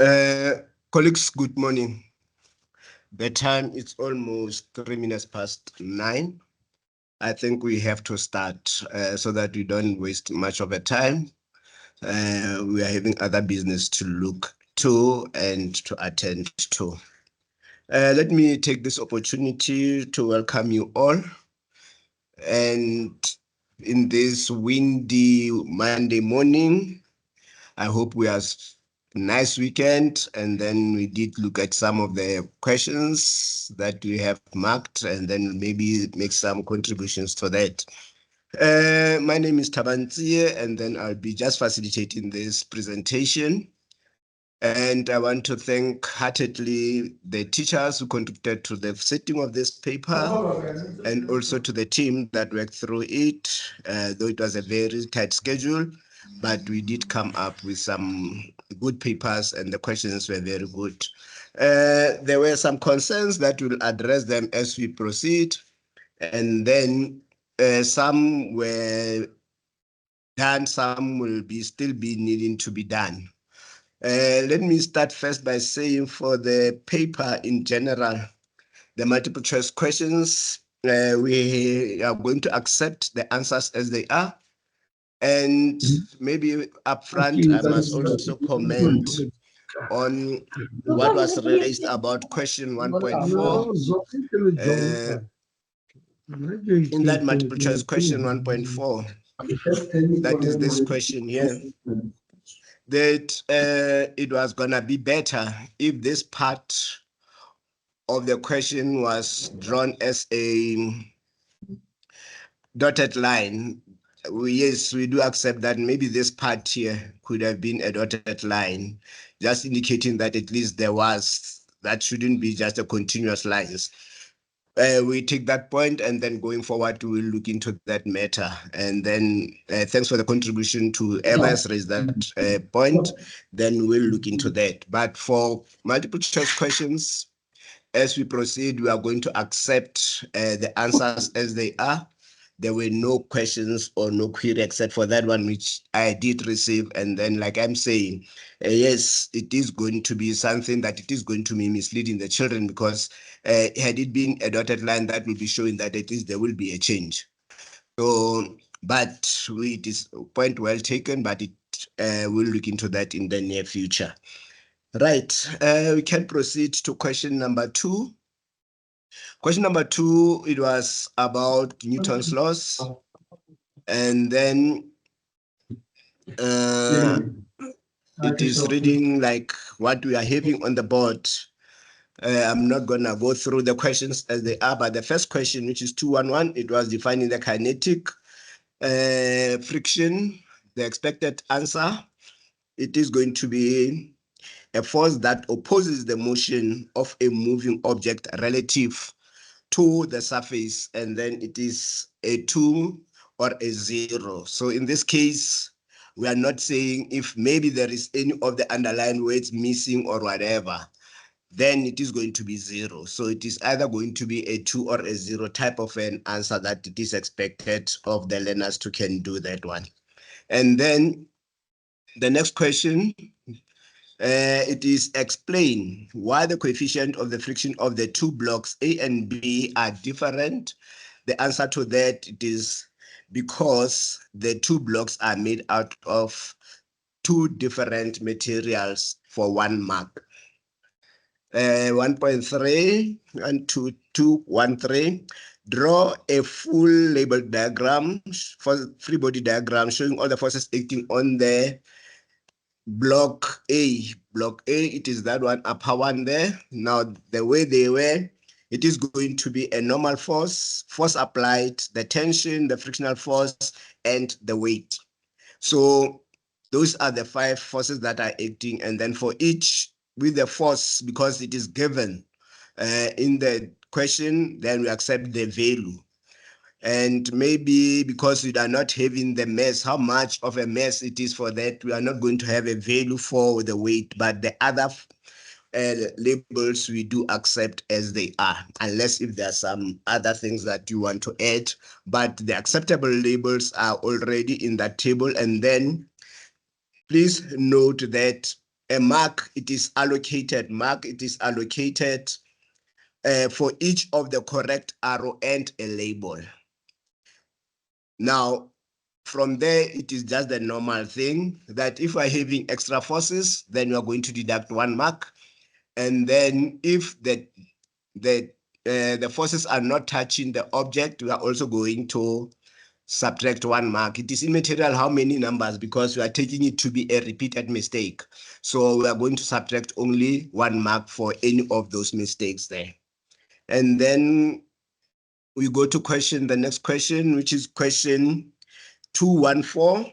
Colleagues, good morning. The time is almost 3 minutes past 9. I think we have to start so that we don't waste much of the time. We are having other business to look to and to attend to. Let me take this opportunity to welcome you all. And in this windy Monday morning, I hope we have nice weekend. And then we did look at some of the questions that we have marked and then maybe make some contributions to that. My name is Tabantie, and then I'll be just facilitating this presentation. And I want to thank heartedly the teachers who contributed to the setting of this paper and also to the team that worked through it, though it was a very tight schedule, but we did come up with some good papers and the questions were very good. There were some concerns that we'll address them as we proceed, and then some were done, some will still be needing to be done. Let me start first by saying for the paper in general, the multiple choice questions, we are going to accept the answers as they are. And maybe upfront, I must also comment on what was raised about question 1.4. In that multiple choice question 1.4, that is this question here, that it was going to be better if this part of the question was drawn as a dotted line. Yes, we do accept that maybe this part here could have been a dotted line, just indicating that at least there was, that shouldn't be just a continuous lines. We take that point, and then going forward, we will look into that matter. And then thanks for the contribution to whoever has raised that point, then we'll look into that. But for multiple choice questions, as we proceed, we are going to accept the answers as they are. There were no questions or no query except for that one, which I did receive. And then, like I'm saying, yes, it is going to be something that it is going to be misleading the children, because had it been a dotted line, that will be showing that at least there will be a change. So, but it is a point well taken, but we'll look into that in the near future. Right, we can proceed to question number 2. Question number 2, it was about Newton's laws. And then it is reading like what we are having on the board. I'm not going to go through the questions as they are, but the first question, which is 211, it was defining the kinetic friction. The expected answer, it is going to be a force that opposes the motion of a moving object relative to the surface, and then it is a 2 or a 0. So in this case, we are not saying if maybe there is any of the underlying words missing or whatever, then it is going to be 0. So it is either going to be a 2 or a 0 type of an answer that it is expected of the learners to can do that one. And then the next question, it is explain why the coefficient of the friction of the two blocks A and B are different. The answer to that, it is because the two blocks are made out of two different materials for 1 mark. 1.3 and 2.213, draw a full label diagram for free body diagram showing all the forces acting on the block A. Block A, it is that one upper one there. Now, the way they were, it is going to be a normal force, force applied, the tension, the frictional force, and the weight. So those are the 5 forces that are acting. And then for each, with the force, because it is given in the question, then we accept the value. And maybe because we are not having the mass, how much of a mass it is for that, we are not going to have a value for the weight, but the other labels we do accept as they are, unless if there are some other things that you want to add. But the acceptable labels are already in that table. And then please note that a mark, it is allocated for each of the correct arrow and a label. Now, from there, it is just the normal thing that if we're having extra forces, then we are going to deduct 1 mark. And then if the forces are not touching the object, we are also going to subtract 1 mark. It is immaterial how many numbers, because we are taking it to be a repeated mistake. So we are going to subtract only 1 mark for any of those mistakes there. And then we go to the next question, which is question 214.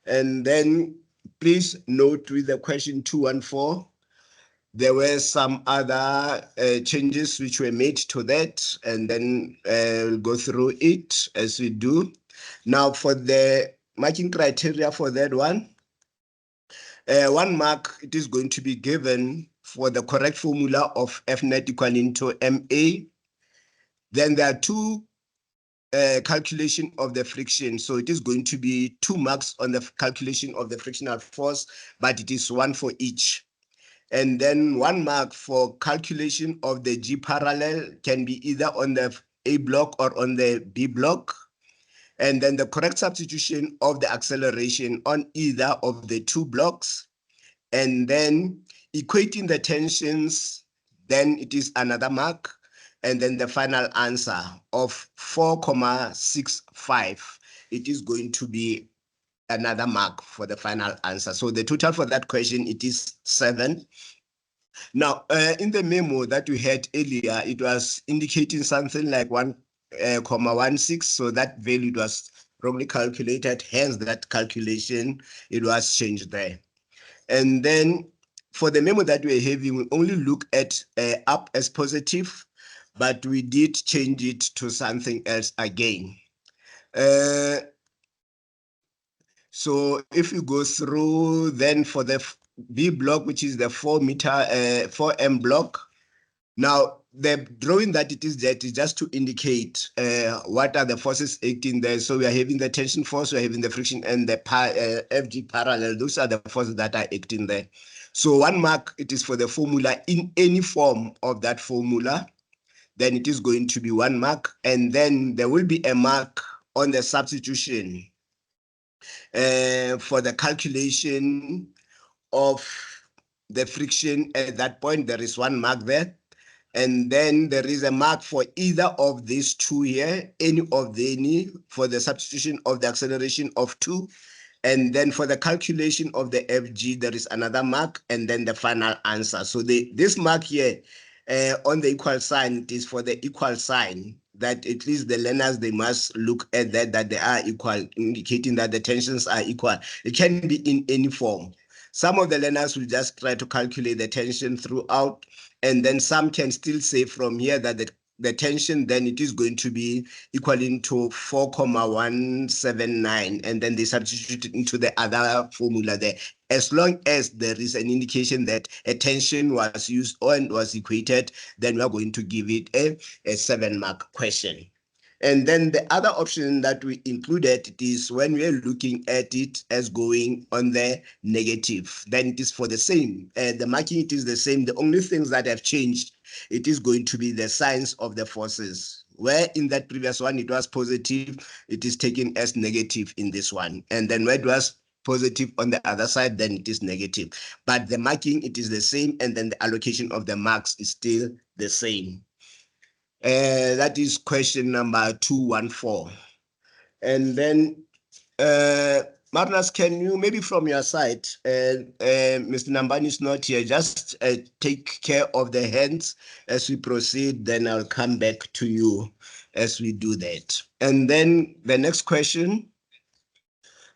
And then please note with the question 214, there were some other changes which were made to that, and then we'll go through it as we do. Now, for the marking criteria for that one, 1 mark, it is going to be given for the correct formula of F net equaling to MA. Then there are 2 calculation of the friction. So it is going to be 2 marks on the calculation of the frictional force, but it is 1 for each. And then 1 mark for calculation of the G parallel, can be either on the A block or on the B block. And then the correct substitution of the acceleration on either of the 2 blocks. And then equating the tensions, then it is another mark. And then the final answer of 4,65, it is going to be another mark for the final answer. So the total for that question, it is 7. Now, in the memo that we had earlier, it was indicating something like 1,16. So that value was wrongly calculated. Hence, that calculation, it was changed there. And then for the memo that we're having, we only look at up as positive, but we did change it to something else again. So if you go through, then for the B block, which is the 4M block, now the drawing that it is there is just to indicate what are the forces acting there. So we are having the tension force, we are having the friction, and the FG parallel. Those are the forces that are acting there. So 1 mark, it is for the formula in any form of that formula. Then it is going to be 1 mark. And then there will be a mark on the substitution for the calculation of the friction. At that point, there is 1 mark there. And then there is a mark for either of these 2 here, any for the substitution of the acceleration of 2. And then for the calculation of the FG, there is another mark, and then the final answer. So this mark here on the equal sign, it is for the equal sign, that at least the learners, they must look at that they are equal, indicating that the tensions are equal. It can be in any form. Some of the learners will just try to calculate the tension throughout, and then some can still say from here that the tension, then it is going to be equaling to 4,179, and then they substitute it into the other formula there. As long as there is an indication that a tension was used and was equated, then we are going to give it a 7-mark question. And then the other option that we included is when we are looking at it as going on the negative, then it is for the same. The marking, it is the same. The only things that have changed, it is going to be the signs of the forces. Where in that previous one, it was positive, it is taken as negative in this one. And then where it was positive on the other side, then it is negative. But the marking, it is the same. And then the allocation of the marks is still the same. That is question number 214. And then, Marnus, can you maybe from your side, Mr. Nambani is not here, just take care of the hands as we proceed, then I'll come back to you as we do that. And then the next question,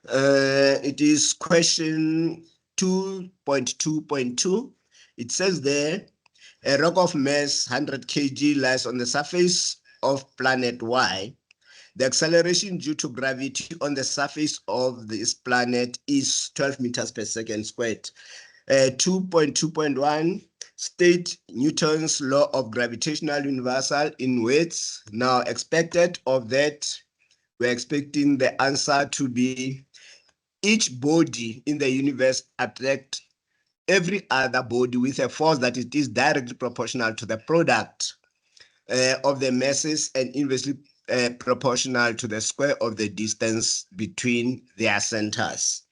it is question 2.2.2. It says there, a rock of mass 100 kg lies on the surface of planet Y. The acceleration due to gravity on the surface of this planet is 12 meters per second squared. 2.2.1, state Newton's law of gravitational universal in weights. Now, expected of that, we're expecting the answer to be each body in the universe attracts every other body with a force that it is directly proportional to the product of the masses and inversely proportional to the square of the distance between their centers.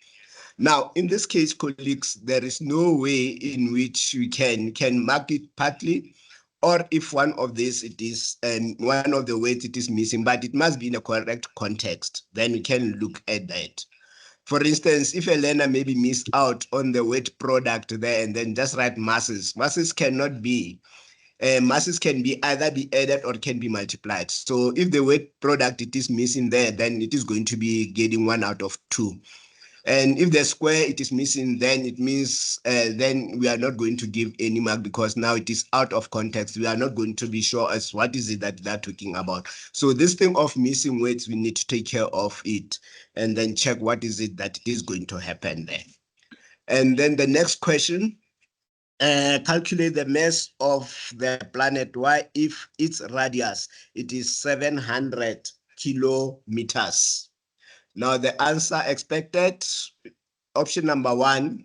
Now, in this case, colleagues, there is no way in which we can mark it partly, or if one of these it is, and one of the weights it is missing, but it must be in a correct context. Then we can look at that. For instance, if a learner maybe missed out on the weight product there and then just write masses, masses cannot be, masses can be either be added or can be multiplied. So if the weight product it is missing there, then it is going to be getting 1 out of 2. And if the square it is missing, then it means then we are not going to give any mark because now it is out of context. We are not going to be sure as what is it that they're talking about. So this thing of missing weights, we need to take care of it and then check what is it that is going to happen there. And then the next question, calculate the mass of the planet Y if its radius it is 700 kilometers. Now the answer expected, option number 1,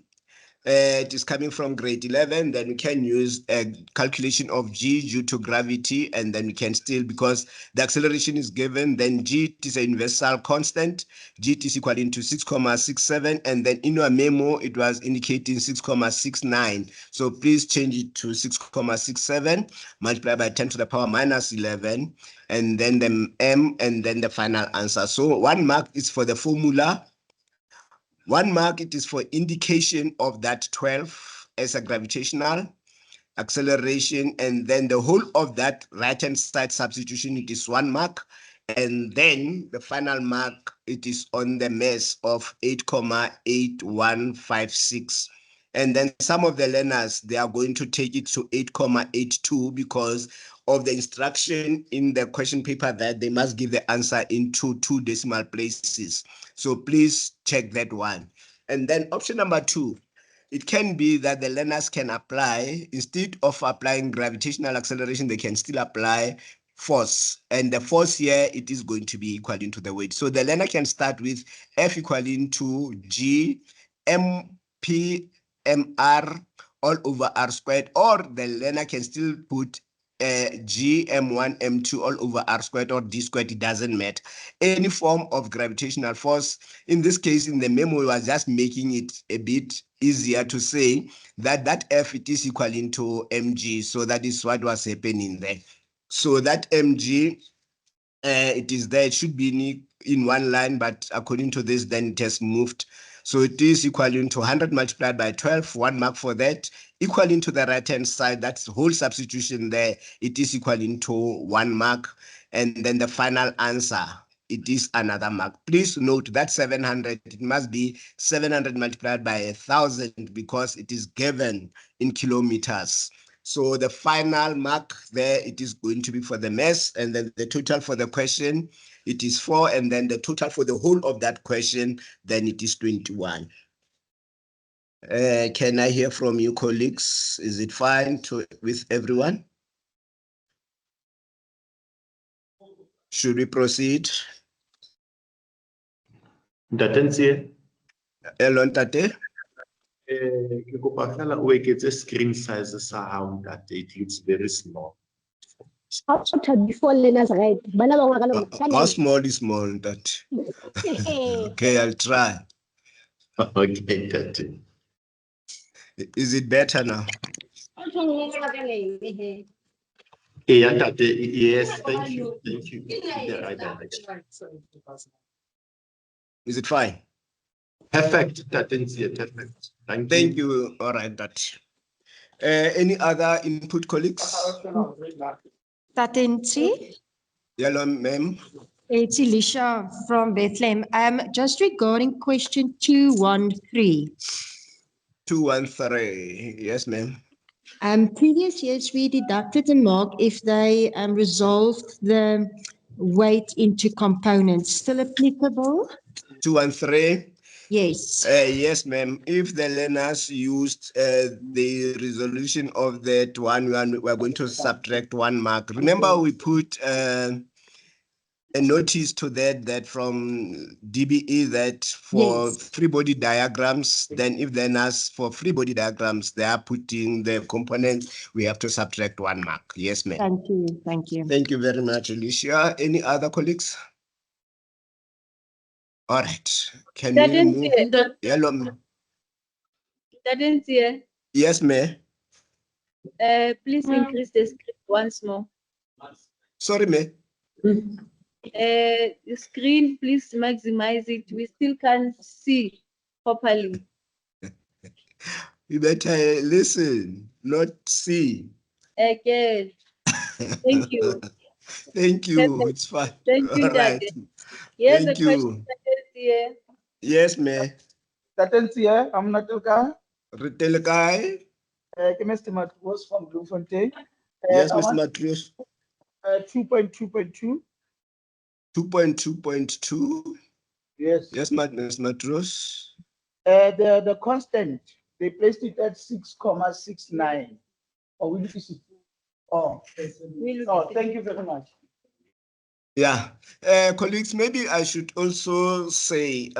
it is coming from grade 11, then we can use a calculation of G due to gravity, and then we can still, because the acceleration is given, then G is a universal constant, G is equal to 6,67, and then in our memo, it was indicating 6,69. So please change it to 6,67, multiplied by 10 to the power minus 11, and then the M, and then the final answer. So 1 mark is for the formula, 1 mark it is for indication of that 12 as a gravitational acceleration, and then the whole of that right-hand side substitution, it is 1 mark, and then the final mark, it is on the mass of 8,8156. And then some of the learners, they are going to take it to 8,82 because of the instruction in the question paper that they must give the answer into 2 decimal places. So please check that one. And then option number 2, it can be that the learners can apply, instead of applying gravitational acceleration, they can still apply force. And the force here, it is going to be equal to the weight. So the learner can start with F equaling to G MP MR all over R squared, or the learner can still put G M1 M2 all over R squared or D squared, it doesn't matter. Any form of gravitational force. In this case, in the memo, we was just making it a bit easier to say that that F it is equaling to mg. So that is what was happening there. So that mg, it is there. It should be in 1 line, but according to this, then it has moved. So it is equaling to 100 multiplied by 12, 1 mark for that, equaling to the right-hand side. That's the whole substitution there. It is equaling to 1 mark. And then the final answer, it is another mark. Please note that 700, it must be 700 multiplied by 1,000 because it is given in kilometers. So the final mark there, it is going to be for the mass, and then the total for the question, it is 4, and then the total for the whole of that question, then it is 21. Can I hear from you, colleagues? Is it fine with everyone? Should we proceed? Ntate, Hello, Ntate. ke kopa fela o eketse screen size sa hao ntate, it looks very small. Before learners right? How small is small, Ntate? Okay, I'll try. Okay, ntate. Is it better now? Yeah, ntate, yes, thank you. In the right direction. Is it fine? Perfect, ntate, perfect. Thank you. All right, that. Any other input, colleagues? Tatensi, Hello, ma'am. it's Elisha from Bethlehem. Just regarding question 213. 213. Yes, ma'am. Previous years we deducted a mark if they resolved the weight into components. Still applicable? 213. Yes. Yes, ma'am. If the learners used the resolution of that one, we're going to subtract 1 mark. Remember, we put a a notice to that from DBE that for Yes. free body diagrams, then if then as for free body diagrams, they are putting the components, we have to subtract 1 mark. Yes, ma'am. Thank you. Thank you. Thank you very much, Alicia. Any other colleagues? All right. Can we move? Hello, ma'am. Yes, ma'am. Please increase the screen once more. Sorry, ma'am. The screen, please maximize it. We still can't see properly. You better listen, not see. Okay. Thank you. Thank you. It's fine. Thank you, All right. Daddy. Here's Thank a question. you. Yes, ma'am. Tatensia, I'm not okay. Retail guy. Mr. Matros from Bloemfontein. Yes, Mr. Matrios. 2.2.2. 2.2.2. Yes. Yes, Mr. Matros. The constant, they placed it at 6.69. Oh, we need to see. Oh, thank you very much. Yeah. Colleagues, maybe I should also say,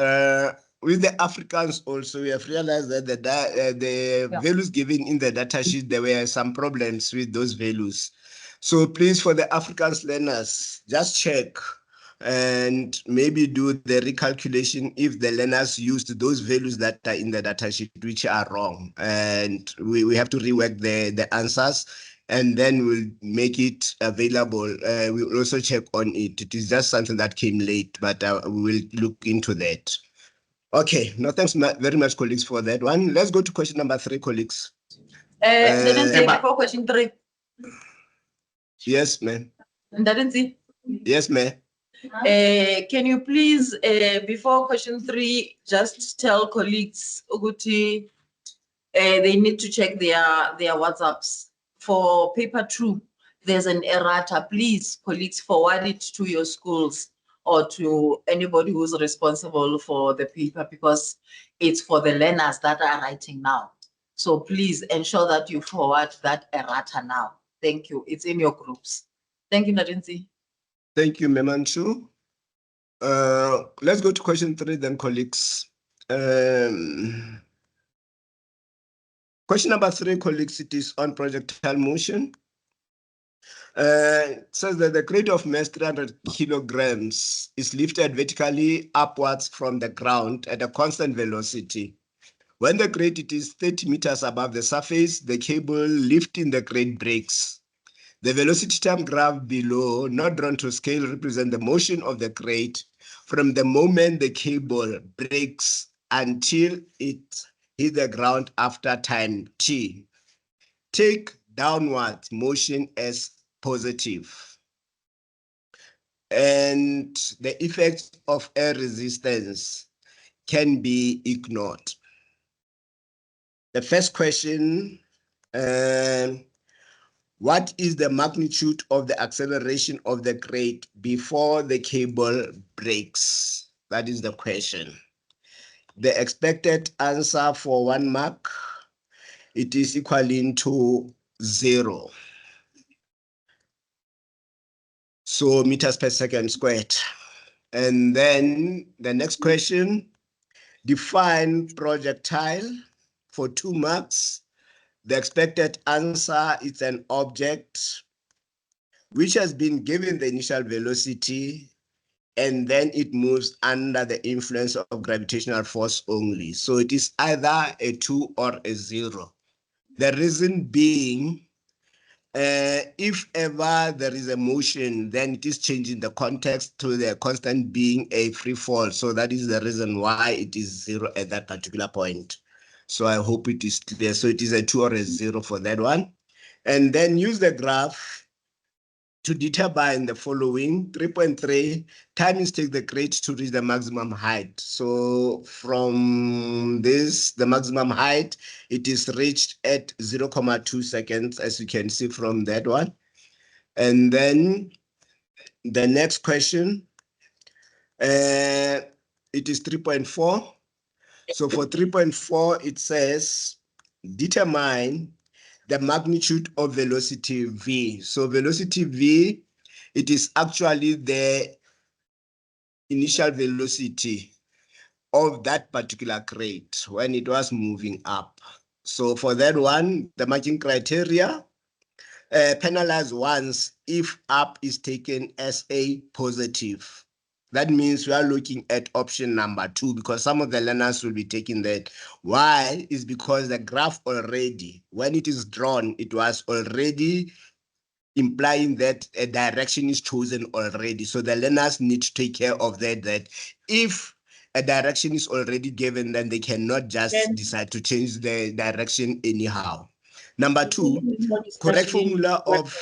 with the Africans also, we have realized that the values given in the data sheet, there were some problems with those values. So please, for the Africans learners, just check and maybe do the recalculation if the learners used those values that are in the data sheet, which are wrong. And we have to rework the answers, and then we'll make it available. We'll also check on it. It is just something that came late, but we will look into that. Okay, no, thanks very much, colleagues, for that one. Let's go to question number 3, colleagues. Before question 3. Yes, ma'am. Yes, ma'am. Can you please, before question 3, just tell colleagues, Uguti, they need to check their WhatsApps. For paper 2, there's an errata. Please, colleagues, forward it to your schools or to anybody who's responsible for the paper, because it's for the learners that are writing now. So please ensure that you forward that errata now. Thank you. It's in your groups. Thank you, Nadinsi. Thank you, Memanchu. Let's go to question 3 then, colleagues. Question number 3, colleagues, it is on projectile motion. It says that the crate of mass 300 kilograms is lifted vertically upwards from the ground at a constant velocity. When the crate it is 30 meters above the surface, the cable lifting the crate breaks. The velocity term graph below, not drawn to scale, represent the motion of the crate from the moment the cable breaks until it hits the ground after time t. Take downward motion as positive. And the effect of air resistance can be ignored. The first question, what is the magnitude of the acceleration of the crate before the cable breaks? That is the question. The expected answer for 1 mark, it is equaling to 0. So meters per second squared. And then the next question, define projectile for 2 marks. The expected answer is an object which has been given the initial velocity, and then it moves under the influence of gravitational force only. So it is either a 2 or a 0. The reason being, if ever there is a motion, then it is changing the context to the constant being a free fall. So that is the reason why it is 0 at that particular point. So I hope it is clear. So it is a 2 or a 0 for that one. And then use the graph to determine the following. 3.3, time is take the crate to reach the maximum height. So from this, the maximum height, it is reached at 0.2 seconds, as you can see from that one. And then the next question, it is 3.4. So for 3.4, it says, determine the magnitude of velocity v. So velocity v, it is actually the initial velocity of that particular crate when it was moving up. So for that one, the marking criteria, penalize once if up is taken as a positive. That means we are looking at option number 2 because some of the learners will be taking that. Why? Is because the graph already, when it is drawn, it was already implying that a direction is chosen already. So the learners need to take care of that if a direction is already given, then they cannot just decide to change the direction anyhow. Number 2, correct formula of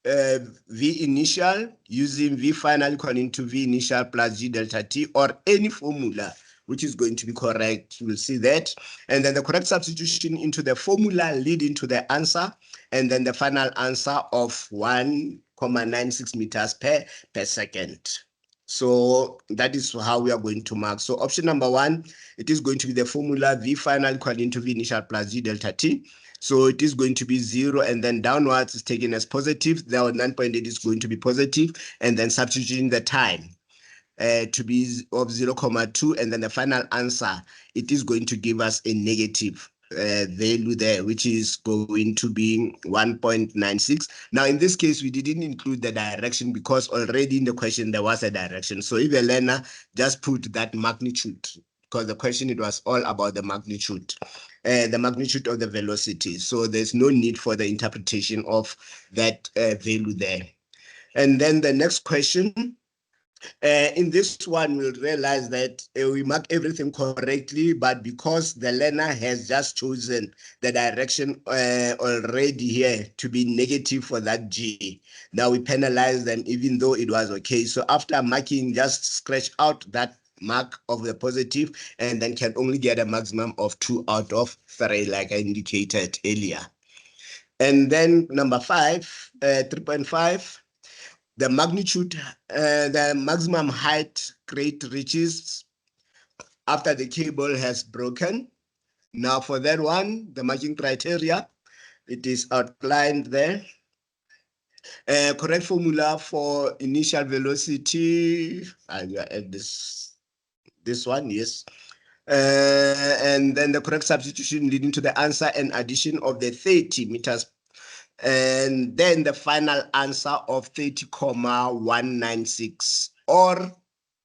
V initial using V final equal into V initial plus G delta T, or any formula which is going to be correct. We'll see that. And then the correct substitution into the formula leading to the answer, and then the final answer of 1.96 meters per second. So that is how we are going to mark. So option number 1, it is going to be the formula V final equal into V initial plus G delta T. So it is going to be 0, and then downwards is taken as positive. The 9.8 is going to be positive, and then substituting the time to be of 0.2, and then the final answer, it is going to give us a negative value there, which is going to be 1.96. Now, in this case, we didn't include the direction because already in the question, there was a direction. So if a learner just put that magnitude, because the question, it was all about the magnitude of the velocity. So there's no need for the interpretation of that value there. And then the next question, in this one, we'll realize that we mark everything correctly, but because the learner has just chosen the direction already here to be negative for that G, now we penalize them even though it was okay. So after marking, just scratch out that mark of the positive, and then can only get a maximum of 2 out of 3, like I indicated earlier. And then number 5, 3.5, the magnitude, the maximum height crate reaches after the cable has broken. Now for that one, the marking criteria, it is outlined there. Correct formula for initial velocity, and at this one, yes. And then the correct substitution leading to the answer and addition of the 30 meters, and then the final answer of 30.196, or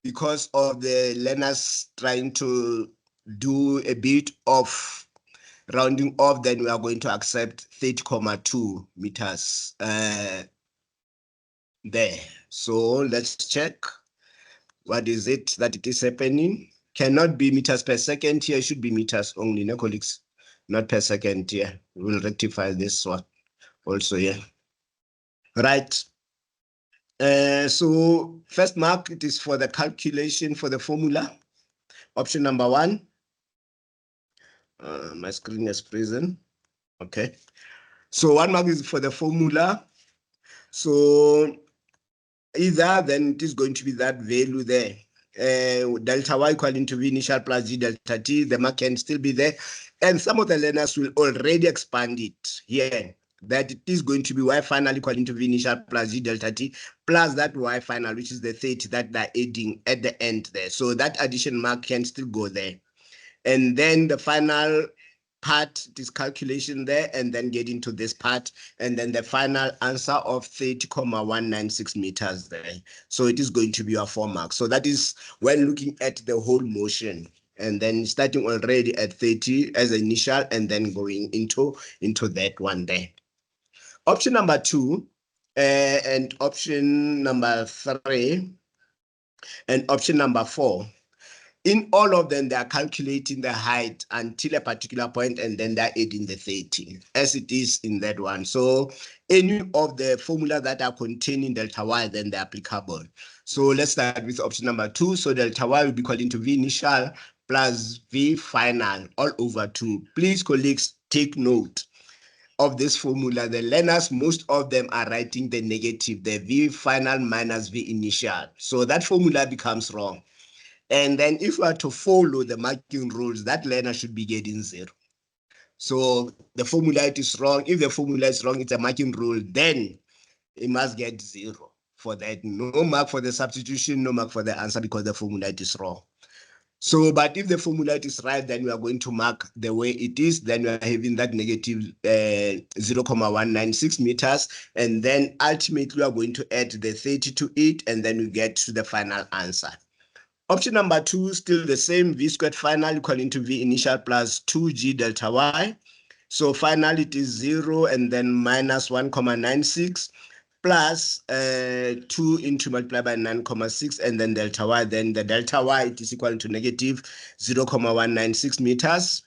because of the learners trying to do a bit of rounding off, then we are going to accept 30.2 meters there. So let's check. What is it that it is happening? Cannot be meters per second here, should be meters only, no colleagues, not per second here. We'll rectify this one also here. Right. So first mark, it is for the calculation for the formula. Option number 1. My screen is frozen. Okay. So 1 mark is for the formula. So either then it is going to be that value there. Delta Y equal into V initial plus G delta T, the mark can still be there. And some of the learners will already expand it here, that it is going to be Y final equal into V initial plus G delta T plus that Y final, which is the 30 that they're adding at the end there. So that addition mark can still go there. And then the final part, this calculation there, and then get into this part, and then the final answer of 30.196 meters there. So it is going to be a 4 mark. So that is when looking at the whole motion, and then starting already at 30 as initial, and then going into that one there. Option number 2, and option number 3, and option number 4. In all of them, they are calculating the height until a particular point, and then they're adding the 30, as it is in that one. So any of the formula that are containing delta Y, then they're applicable. So let's start with option number 2. So delta Y will be equal into V initial plus V final all over 2. Please, colleagues, take note of this formula. The learners, most of them are writing the negative, the V final minus V initial. So that formula becomes wrong. And then if we are to follow the marking rules, that learner should be getting 0. So the formula, it is wrong. If the formula is wrong, it's a marking rule, then it must get 0. for that. No mark for the substitution, no mark for the answer because the formula is wrong. So, but if the formula is right, then we are going to mark the way it is. Then we are having that negative 0.196 meters. And then ultimately we are going to add the 30 to it. And then we get to the final answer. Option number 2, still the same, v squared final equal to v initial plus 2g delta y. So final it is 0 and then minus 1.96 plus 2 into multiplied by 9.6 and then delta y. Then the delta y it is equal to negative 0.196 meters.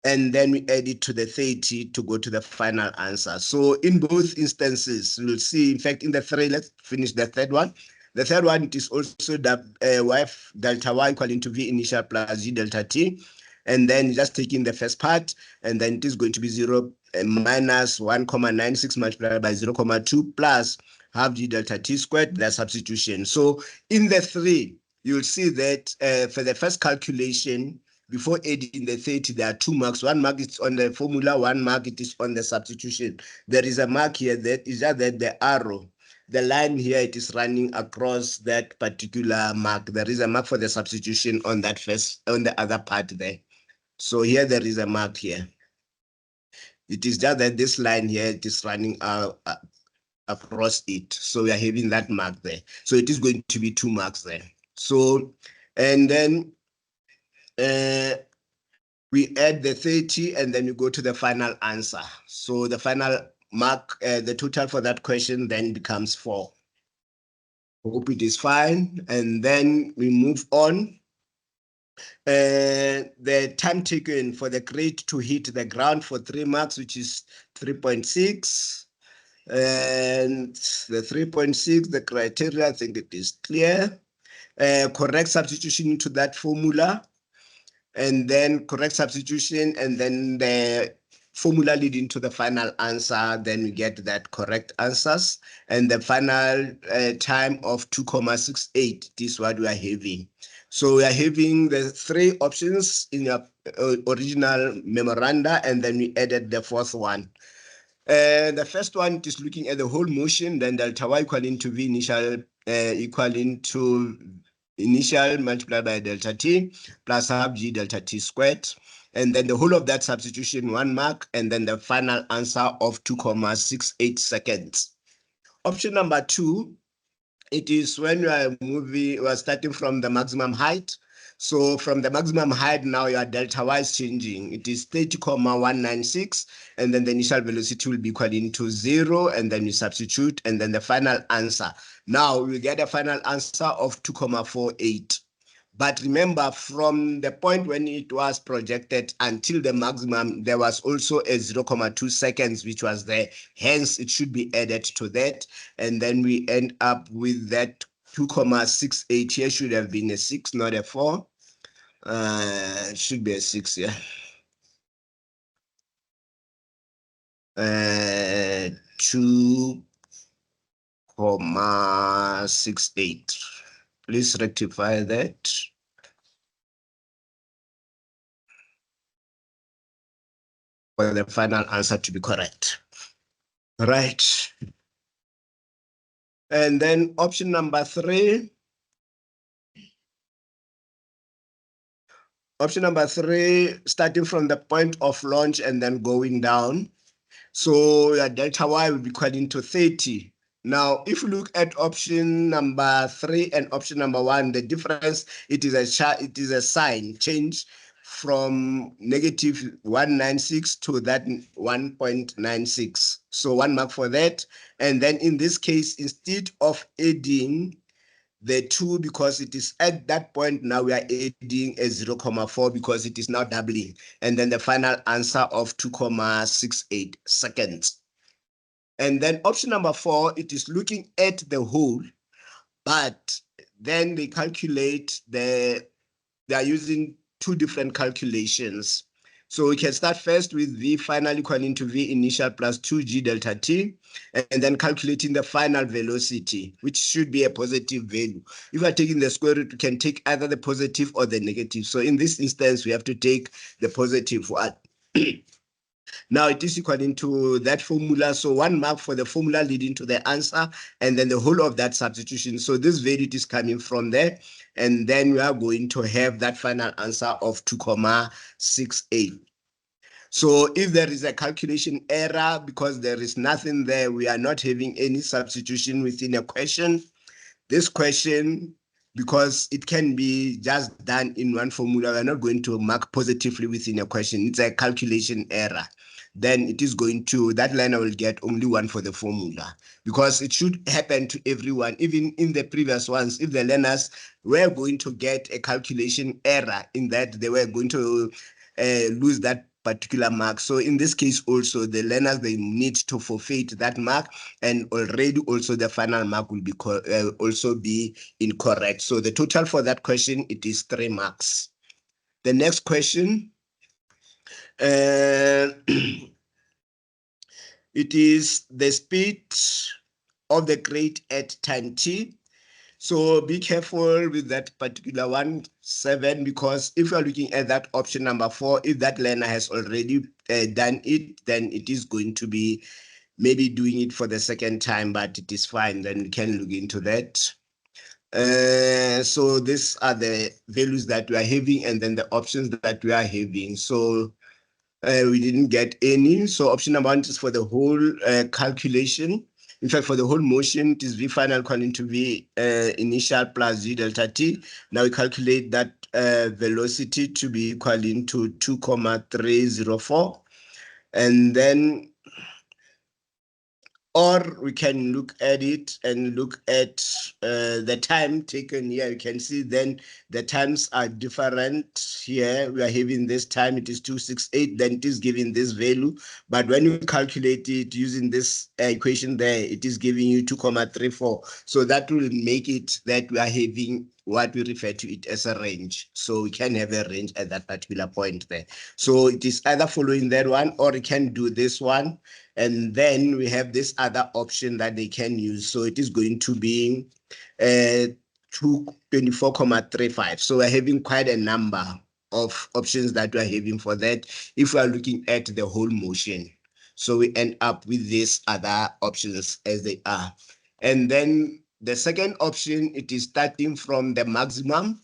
And then we add it to the 30 to go to the final answer. So in both instances, we'll see, in fact, in the 3, let's finish the third one. The third one, it is also the y delta y equal to v initial plus g delta t. And then just taking the first part, and then it is going to be 0 minus 1.96 multiplied by 0.2 plus half g delta t squared, the substitution. So in the 3, you'll see that for the first calculation, before adding the 30, there are 2 marks. 1 mark is on the formula, 1 mark it is on the substitution. There is a mark here that is just that the arrow, the line here, it is running across that particular mark. There is a mark for the substitution on that first, on the other part there. So here there is a mark here. It is just that this line here, it is running across it. So we are having that mark there. So it is going to be 2 marks there. So, and then we add the 30 and then we go to the final answer. So the final mark, the total for that question then becomes 4. Hope it is fine. And then we move on. The time taken for the crate to hit the ground for 3 marks, which is 3.6. And the 3.6, the criteria, I think it is clear. Correct substitution into that formula. And then correct substitution, and then the formula leading to the final answer, then we get that correct answers. And the final time of 2.68, this is what we are having. So we are having the 3 options in your original memoranda, and then we added the 4th one. The first one is looking at the whole motion, then delta y equaling to v initial equaling to initial multiplied by delta t plus half g delta t squared. And then the whole of that substitution, 1 mark, and then the final answer of 2.68 seconds. Option number 2, it is when we are starting from the maximum height. So from the maximum height, now your delta y is changing. It is 30.196, and then the initial velocity will be equal to 0, and then you substitute, and then the final answer. Now we get a final answer of 2.48. But remember, from the point when it was projected until the maximum, there was also a 0.2 seconds, which was there. Hence, it should be added to that. And then we end up with that 2.68. Here should have been a 6, not a 4. It should be a 6, yeah. 2.68. Please rectify that. For the final answer to be correct. Right. And then option number 3. Option number 3, starting from the point of launch and then going down. So your delta y will be equal to 30. Now, if you look at option number 3 and option number 1, the difference, it is a sign change from negative 196 to that 1.96. So 1 mark for that. And then in this case, instead of adding the 2, because it is at that point, now we are adding a 0.4 because it is now doubling. And then the final answer of 2.68 seconds. And then option number 4, it is looking at the whole, but then they calculate they are using 2 different calculations. So we can start first with v final equaling to v initial plus 2g delta t, and then calculating the final velocity, which should be a positive value. If we are taking the square root, we can take either the positive or the negative. So in this instance, we have to take the positive one. Now it is equal to that formula. So 1 mark for the formula leading to the answer, and then the whole of that substitution. So this value is coming from there. And then we are going to have that final answer of 2,68. So if there is a calculation error, because there is nothing there, we are not having any substitution within a question. This question, because it can be just done in one formula, we're not going to mark positively within a question. It's a calculation error. Then it is going to, that learner will get only 1 for the formula, because it should happen to everyone. Even in the previous ones, if the learners were going to get a calculation error in that, they were going to lose that particular mark. So in this case also, the learners, they need to forfeit that mark, and already also the final mark will be also be incorrect. So the total for that question, it is 3 marks. The next question, it is the speed of the crate at time t. So be careful with that particular 7, because if you're looking at that option number 4, if that learner has already done it, then it is going to be maybe doing it for the second time, but it is fine. Then we can look into that. So these are the values that we are having, and then the options that we are having. So we didn't get any. So option number 1 is for the whole calculation. In fact, for the whole motion, it is V final equal to V initial plus G delta T. Now we calculate that velocity to be equal to 2,304. And then, or we can look at it and look at the time taken here. You can see then the times are different here. We are having this time, it is 268, then it is giving this value. But when you calculate it using this equation there, it is giving you 2,34. So that will make it that we are having what we refer to it as a range. So we can have a range at that particular point there. So it is either following that one, or we can do this one. And then we have this other option that they can use. So it is going to be 24,35. So we're having quite a number of options that we're having for that if we are looking at the whole motion. So we end up with these other options as they are. And then the second option, it is starting from the maximum.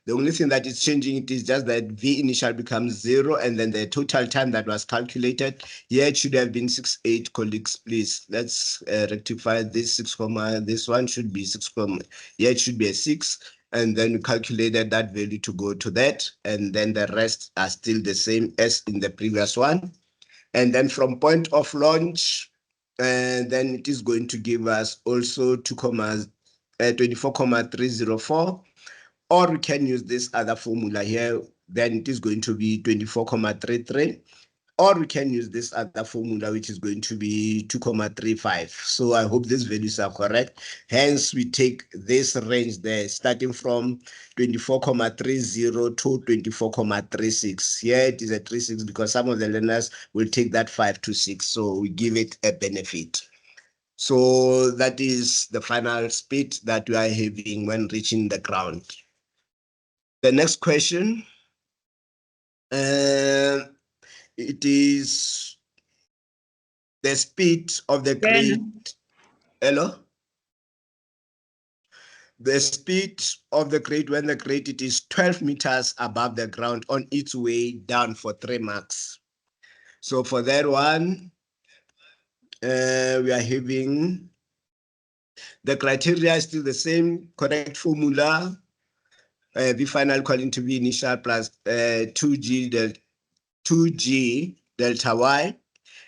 The only thing that is changing, it is just that V initial becomes 0, and then the total time that was calculated. Here it should have been 6.8, colleagues, please. Let's rectify this 6, this one should be 6, here it should be a 6. And then we calculated that value to go to that. And then the rest are still the same as in the previous one. And then from point of launch, then it is going to give us also 24,304. Or we can use this other formula here, then it is going to be 24,33. Or we can use this other formula, which is going to be 2,35. So I hope these values are correct. Hence, we take this range there, starting from 24,30 to 24,36. Here it is a 36 because some of the learners will take that 5 to 6. So we give it a benefit. So that is the final speed that we are having when reaching the ground. The next question, it is the speed of the crate. Hello? The speed of the crate when the crate it is 12 meters above the ground on its way down for 3 marks. So for that one, we are having the criteria is still the same, correct formula. V final equal to V initial plus 2G delta Y,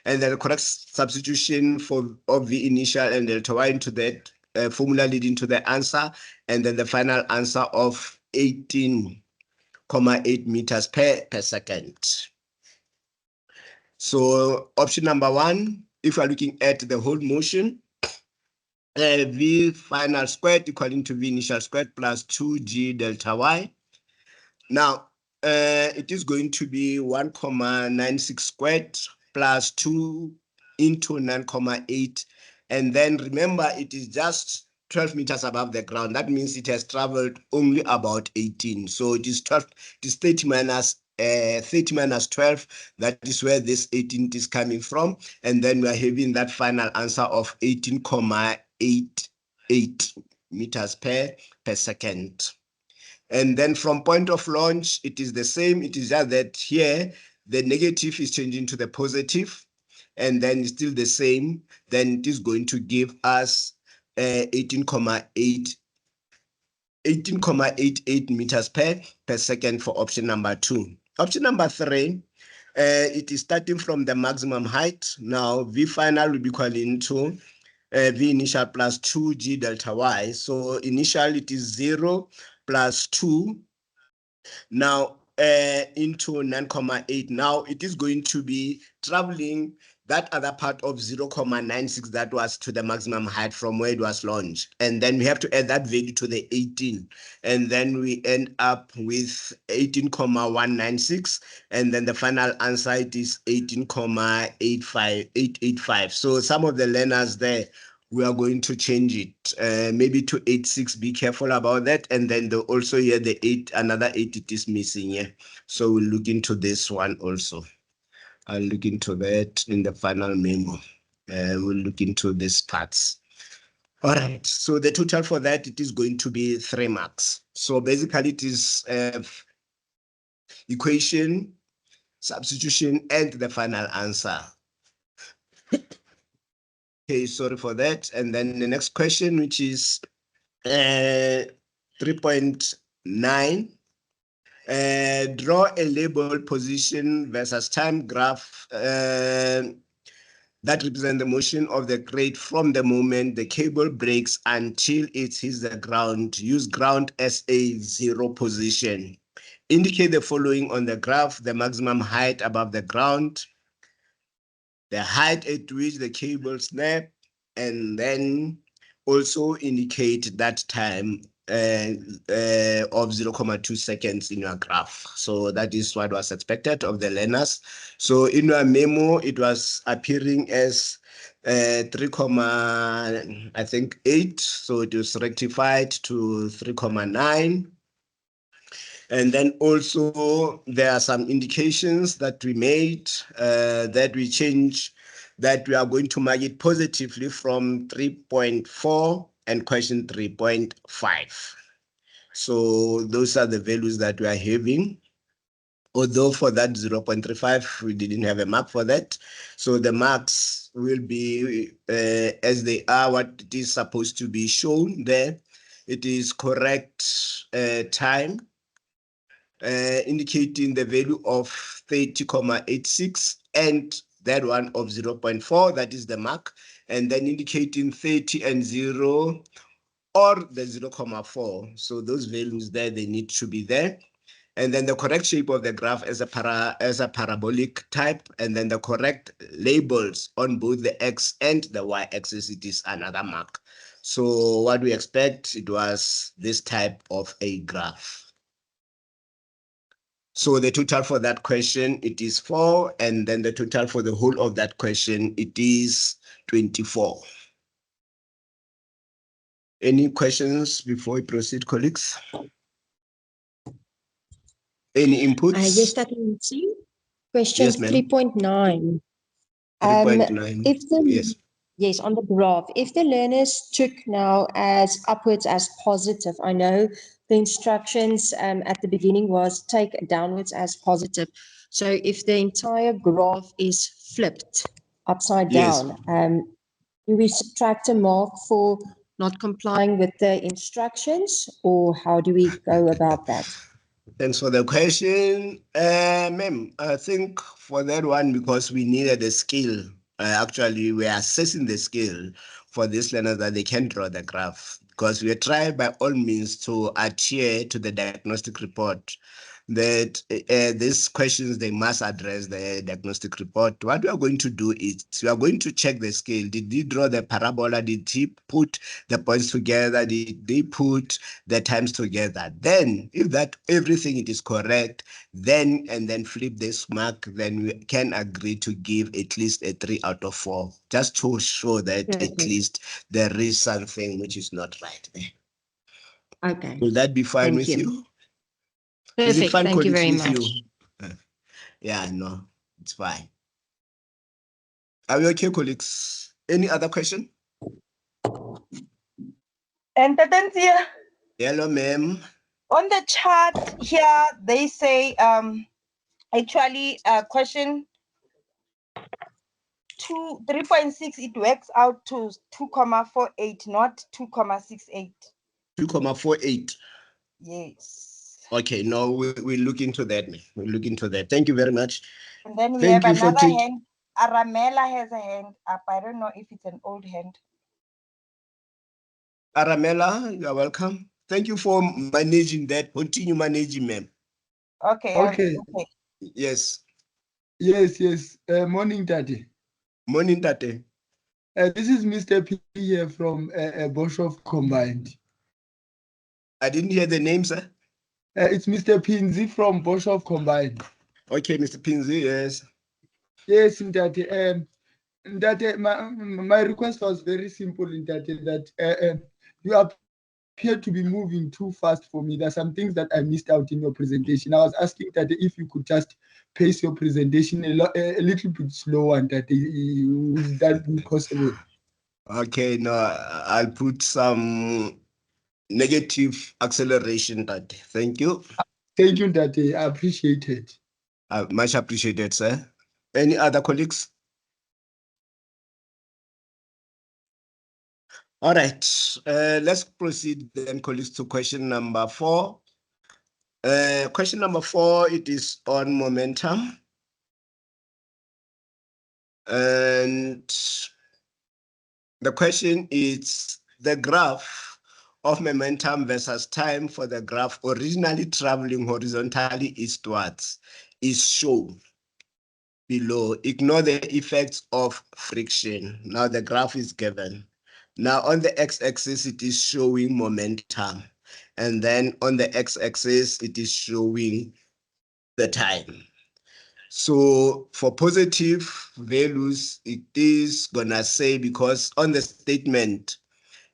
and then the correct substitution of V initial and delta Y into that formula leading to the answer, and then the final answer of 18,8 meters per second. So option number 1, if we are looking at the whole motion, V final squared equal to V initial squared plus 2G delta Y. Now, it is going to be 1,96 squared plus 2 into 9,8. And then remember, it is just 12 meters above the ground. That means it has traveled only about 18. So it is 12, it is 30 minus 30 minus 12, that is where this 18 is coming from. And then we are having that final answer of 18,88 meters per second. And then from point of launch, it is the same. It is just that here, the negative is changing to the positive, and then it's still the same. Then it is going to give us 18,88 meters per second for option number 2. Option number 3, it is starting from the maximum height. Now, V final will be equal to V initial plus 2G delta Y. So initial, it is 0 plus 2. Now, into 9,8. Now, it is going to be traveling that other part of 0,96 that was to the maximum height from where it was launched. And then we have to add that value to the 18. And then we end up with 18,196. And then the final answer, it is 18,885. So some of the learners there, we are going to change it maybe to 86. Be careful about that. And then also here the 8, another 8 it is missing here. So we'll look into this one also. I'll look into that in the final memo. We'll look into these parts. All right, so the total for that, it is going to be 3 marks. So basically it is equation, substitution, and the final answer. Okay, sorry for that. And then the next question, which is 3.9. Draw a label position versus time graph that represent the motion of the crate from the moment the cable breaks until it hits the ground. Use ground as a 0 position. Indicate the following on the graph: the maximum height above the ground, the height at which the cable snap, and then also indicate that time of 0.2 seconds in your graph. So that is what was expected of the learners. So in your memo, it was appearing as 3,8. So it was rectified to 3,9. And then also there are some indications that we made that we change, that we are going to mark it positively from 3.4 and question 3.5. So those are the values that we are having. Although for that 0.35, we didn't have a mark for that. So the marks will be as they are, what it is supposed to be shown there. It is correct time, indicating the value of 30,86 and that one of 0.4, that is the mark, and then indicating 30 and 0 or the 0.4. So those values there, they need to be there. And then the correct shape of the graph as a parabolic type, and then the correct labels on both the X and the Y axis, it is another mark. So what we expect, it was this type of a graph. So the total for that question, it is 4, and then the total for the whole of that question, it is 24. Any questions before we proceed, colleagues? Any inputs? Yes, I can see. Question Yes, ma'am. 3.9. 3.9, If the yes. Yes, on the graph, if the learners took now as upwards as positive, I know the instructions at the beginning was take downwards as positive. So if the entire graph is flipped upside Yes. down, do we subtract a mark for not complying with the instructions, or how do we go about that? Thanks for the question. Ma'am, I think for that one, because we needed a skill, actually we are assessing the skill for these learners that they can draw the graph, because we try by all means to adhere to the diagnostic report that these questions, they must address the diagnostic report. What we are going to do is we are going to check the scale. Did he draw the parabola? Did he put the points together? Did they put the times together? Then if that everything it is correct, then and then flip this mark, then we can agree to give at least a 3 out of 4, just to show that at least there is something which is not right there. Okay. Will that be fine Thank with you. you? Is it Perfect. fine, Thank you colleagues, very with much. you? Yeah, no, it's fine. Are we okay, colleagues? Any other question? And Tatansia, Hello, ma'am. on the chart here, they say actually question 3.6, it works out to 2,48, not 2,68. 2,48. Yes. Okay, no, we'll look into that. We'll look into that. Thank you very much. And then we Thank have you for another taking. hand. Aramela has a hand up. I don't know if it's an old hand. Aramela, you're welcome. Thank you for managing that. Continue managing, ma'am. Okay. Okay. Okay. Yes. Yes. Morning, Daddy. Morning, Tate. This is Mr. P here from Boshoff Combined. I didn't hear the name, sir. It's Mr. Pinzi from Boshoff Combined. Okay, Mr. Pinzi, yes. Yes, Daddy. Daddy, my request was very simple, Daddy, that you appear to be moving too fast for me. There's some things that I missed out in your presentation. I was asking Daddy if you could just pace your presentation a little bit slower, Daddy. Would that be possible? Okay, no, I'll put some negative acceleration, Tate. Thank you. Thank you, Daddy. I appreciate it. Much appreciated, sir. Any other colleagues? All right, let's proceed then, colleagues, to question number 4. Question number 4, it is on momentum. And the question is the graph of momentum versus time for the graph originally traveling horizontally eastwards is shown below. Ignore the effects of friction. Now the graph is given. Now on the x-axis, it is showing momentum. And then on the x-axis, it is showing the time. So for positive values, it is gonna say, because on the statement,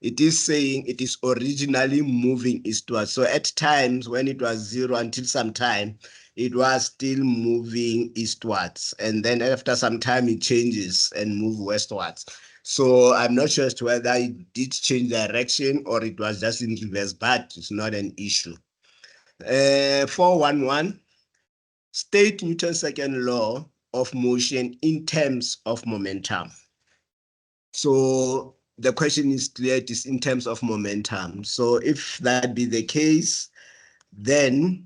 it is saying it is originally moving eastwards. So at times when it was 0 until some time, it was still moving eastwards. And then after some time, it changes and move westwards. So I'm not sure as to whether it did change direction or it was just in reverse, but it's not an issue. 411, state Newton's second law of motion in terms of momentum. So the question is clear, it is in terms of momentum. So if that be the case, then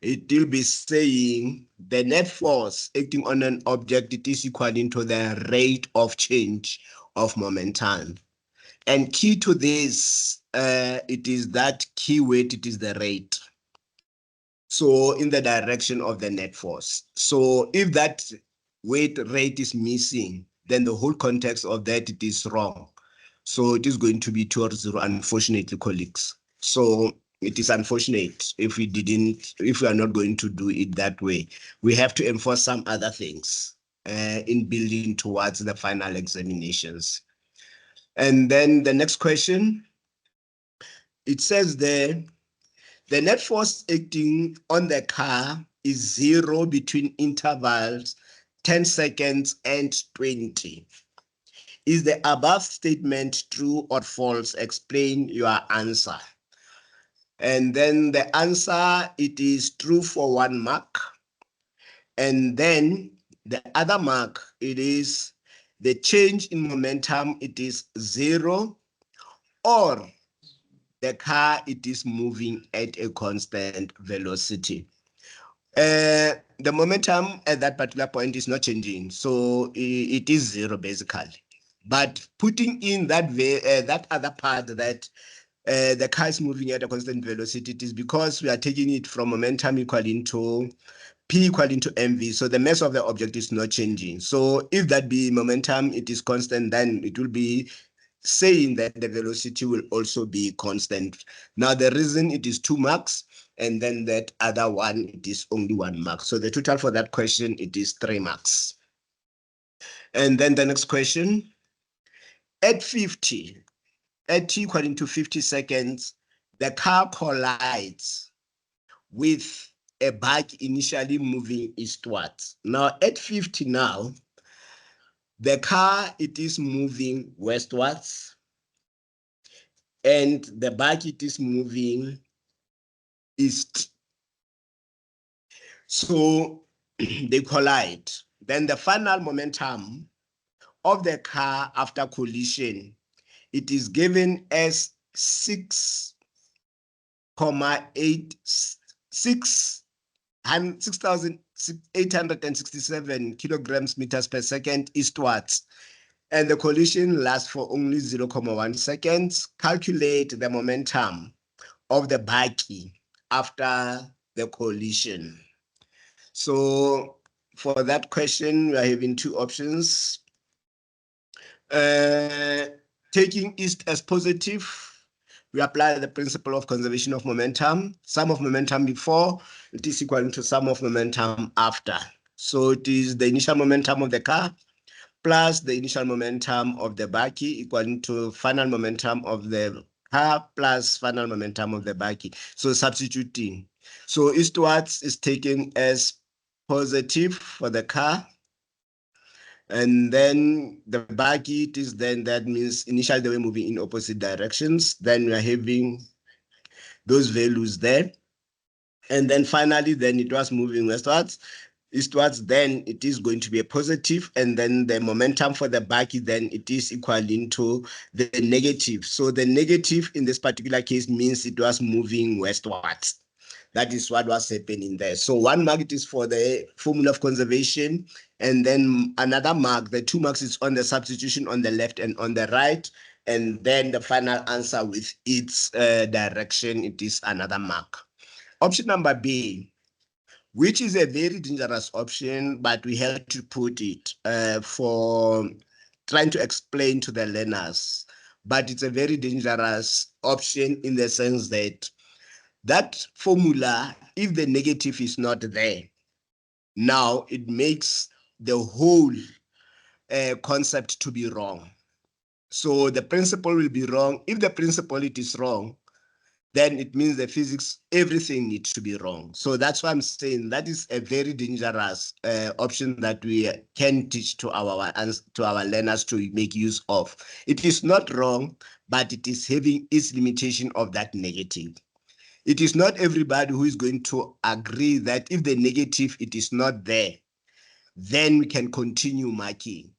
it will be saying the net force acting on an object, it is equal to the rate of change of momentum. And key to this, it is that key weight, it is the rate. So in the direction of the net force. So if that weight rate is missing, then the whole context of that, it is wrong. So it is going to be towards 0, unfortunately, colleagues. So it is unfortunate if we are not going to do it that way. We have to enforce some other things in building towards the final examinations. And then the next question, it says there, the net force acting on the car is 0 between intervals 10 seconds and 20. Is the above statement true or false? Explain your answer. And then the answer, it is true for 1 mark. And then the other mark, it is the change in momentum, it is 0, or the car, it is moving at a constant velocity. The momentum at that particular point is not changing, so it is 0 basically. But putting in that other part that the car is moving at a constant velocity, it is because we are taking it from momentum equaling to P equaling to mv, so the mass of the object is not changing. So if that be momentum, it is constant, then it will be saying that the velocity will also be constant. Now the reason it is 2 marks, and then that other one, it is only 1 mark. So the total for that question, it is 3 marks. And then the next question, at t equaling to 50 seconds, the car collides with a bike initially moving eastwards. Now at 50 now, the car, it is moving westwards, and the bike, it is moving east. So they collide. Then the final momentum of the car after collision, it is given as 6,867 kilograms meters per second eastwards, and the collision lasts for only 0.1 seconds. Calculate the momentum of the bike after the collision. So for that question, we are having two options. Taking east as positive, we apply the principle of conservation of momentum. Sum of momentum before, it is equal to sum of momentum after. So it is the initial momentum of the car plus the initial momentum of the buggy equal to final momentum of the car plus final momentum of the buggy. So substituting. So eastwards is taken as positive for the car. And then the buggy, it is then, that means initially they were moving in opposite directions. Then we are having those values there. And then finally, then it was moving westwards. Eastwards, then it is going to be a positive, and then the momentum for the buggy, then it is equaling to the negative. So the negative in this particular case means it was moving westwards. That is what was happening there. So one mark it is for the formula of conservation, and then another mark, the 2 marks is on the substitution on the left and on the right, and then the final answer with its direction, it is another mark. Option number B, which is a very dangerous option, but we have to put it for trying to explain to the learners. But it's a very dangerous option in the sense that that formula, if the negative is not there, now it makes the whole concept to be wrong. So the principle will be wrong. If the principle it is wrong, then it means the physics, everything needs to be wrong. So that's why I'm saying that is a very dangerous option that we can teach to our learners to make use of. It is not wrong, but it is having its limitation of that negative. It is not everybody who is going to agree that if the negative, it is not there, then we can continue marking.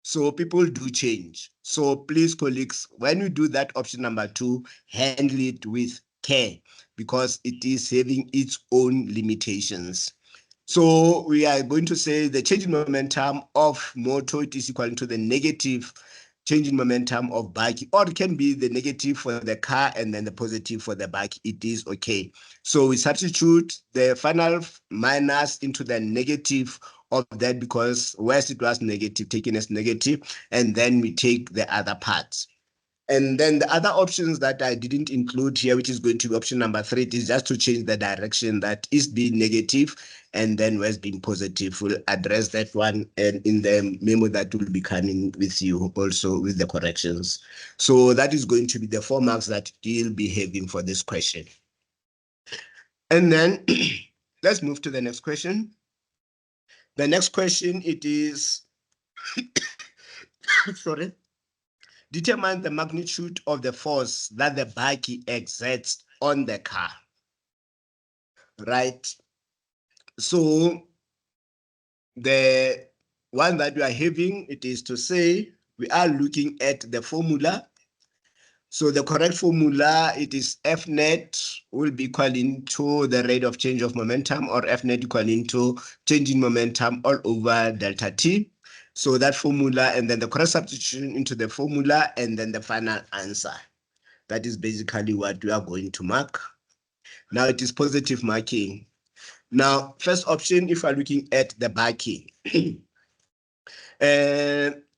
So people do change. So please, colleagues, when you do that option number 2, handle it with care because it is having its own limitations. So we are going to say the change in momentum of motor, it is equal to the negative change in momentum of bike, or it can be the negative for the car and then the positive for the bike. It is okay. So we substitute the final minus into the negative of that because whereas it was negative, taken as negative, and then we take the other parts. And then the other options that I didn't include here, which is going to be option number 3, it is just to change the direction that is being negative and then where's being positive. We'll address that one and in the memo that will be coming with you also with the corrections. So that is going to be the 4 marks that you'll be having for this question. And then let's move to the next question. The next question, it is, sorry, determine the magnitude of the force that the bike exerts on the car. Right? So the one that we are having, it is to say we are looking at the formula. So the correct formula, it is F net will be equaling to the rate of change of momentum, or F net equaling to change in momentum all over delta T. So that formula, and then the correct substitution into the formula, and then the final answer. That is basically what we are going to mark. Now it is positive marking. Now, first option, if we're looking at the backing,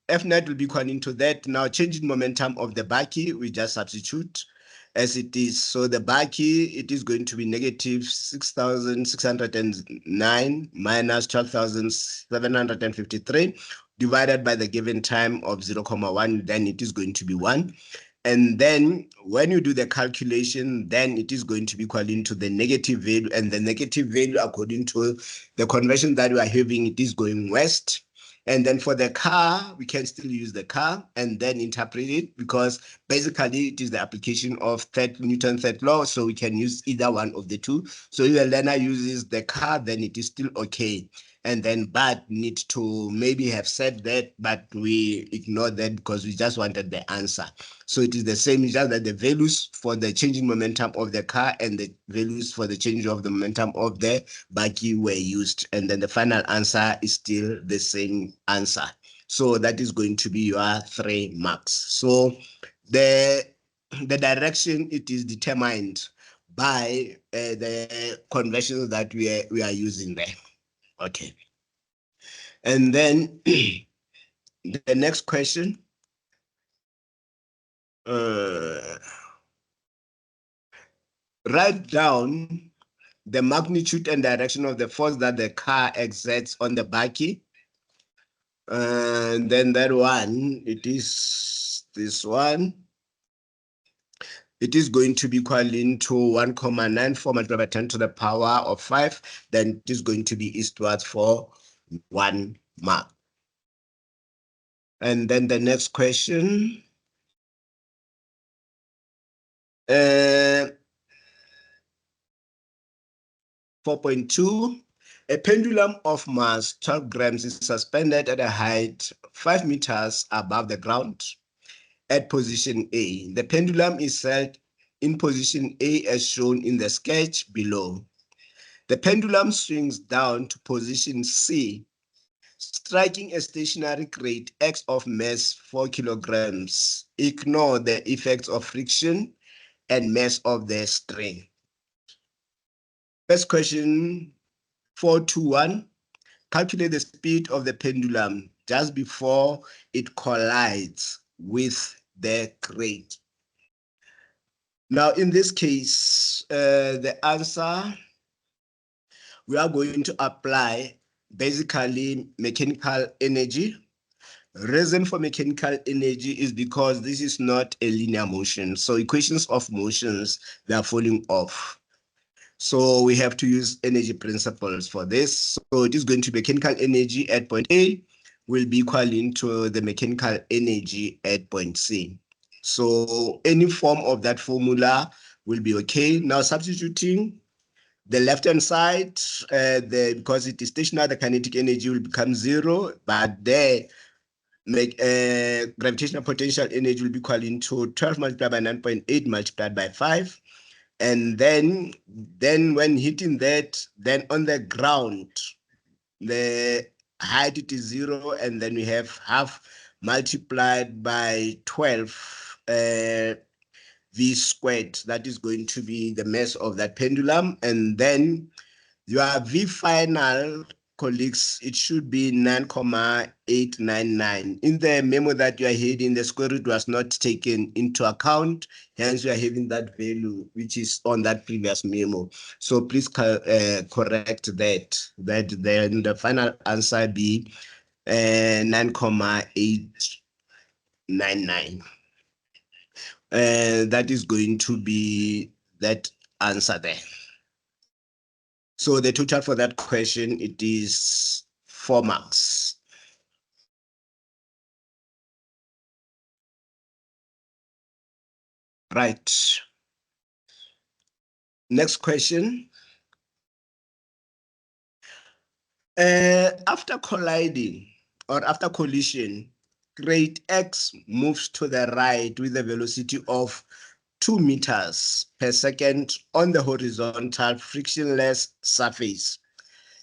F net will be equal into that. Now, changing momentum of the backing, we just substitute as it is. So the backing, it is going to be negative 6,609 minus 12,753 divided by the given time of 0.1, then it is going to be 1. And then when you do the calculation, then it is going to be equal into the negative value, and the negative value, according to the conversion that we are having, it is going west. And then for the car, we can still use the car and then interpret it, because basically it is the application of Newton's third law. So we can use either one of the two. So if a learner uses the car, then it is still okay. And then but need to maybe have said that, but we ignored that because we just wanted the answer. So it is the same, just that the values for the changing momentum of the car and the values for the change of the momentum of the buggy were used. And then the final answer is still the same answer. So that is going to be your 3 marks. So the direction, it is determined by the conventions that we are using there. Okay. And then the next question. Write down the magnitude and direction of the force that the car exerts on the buggy. And then that one, it is this one. It is going to be equal into 1,94 multiplied by 10 to the power of 5. Then it is going to be eastwards for 1 mark. And then the next question. 4.2, a pendulum of mass 12 grams is suspended at a height 5 meters above the ground at position A. The pendulum is set in position A as shown in the sketch below. The pendulum swings down to position C, striking a stationary crate X of mass 4 kilograms. Ignore the effects of friction and mass of the string. First question, 421. Calculate the speed of the pendulum just before it collides with the crate. Now, in this case, the answer, we are going to apply basically mechanical energy. Reason for mechanical energy is because this is not a linear motion. So equations of motions, they are falling off. So we have to use energy principles for this. So it is going to be mechanical energy at point A will be equal to the mechanical energy at point C. So any form of that formula will be okay. Now substituting the left-hand side, because it is stationary, the kinetic energy will become 0, but the gravitational potential energy will be equal to 12 multiplied by 9.8 multiplied by 5. And then when hitting that, then on the ground, the height it is 0, and then we have half multiplied by 12 v squared. That is going to be the mass of that pendulum. And then your v final, colleagues, it should be 9,899. In the memo that you are heading, the square root was not taken into account. Hence, we are having that value, which is on that previous memo. So please correct that. Then the final answer be 9,899. That is going to be that answer there. So the total for that question, it is 4 marks. Right. Next question. After colliding or after collision, crate X moves to the right with a velocity of 2 meters per second on the horizontal frictionless surface.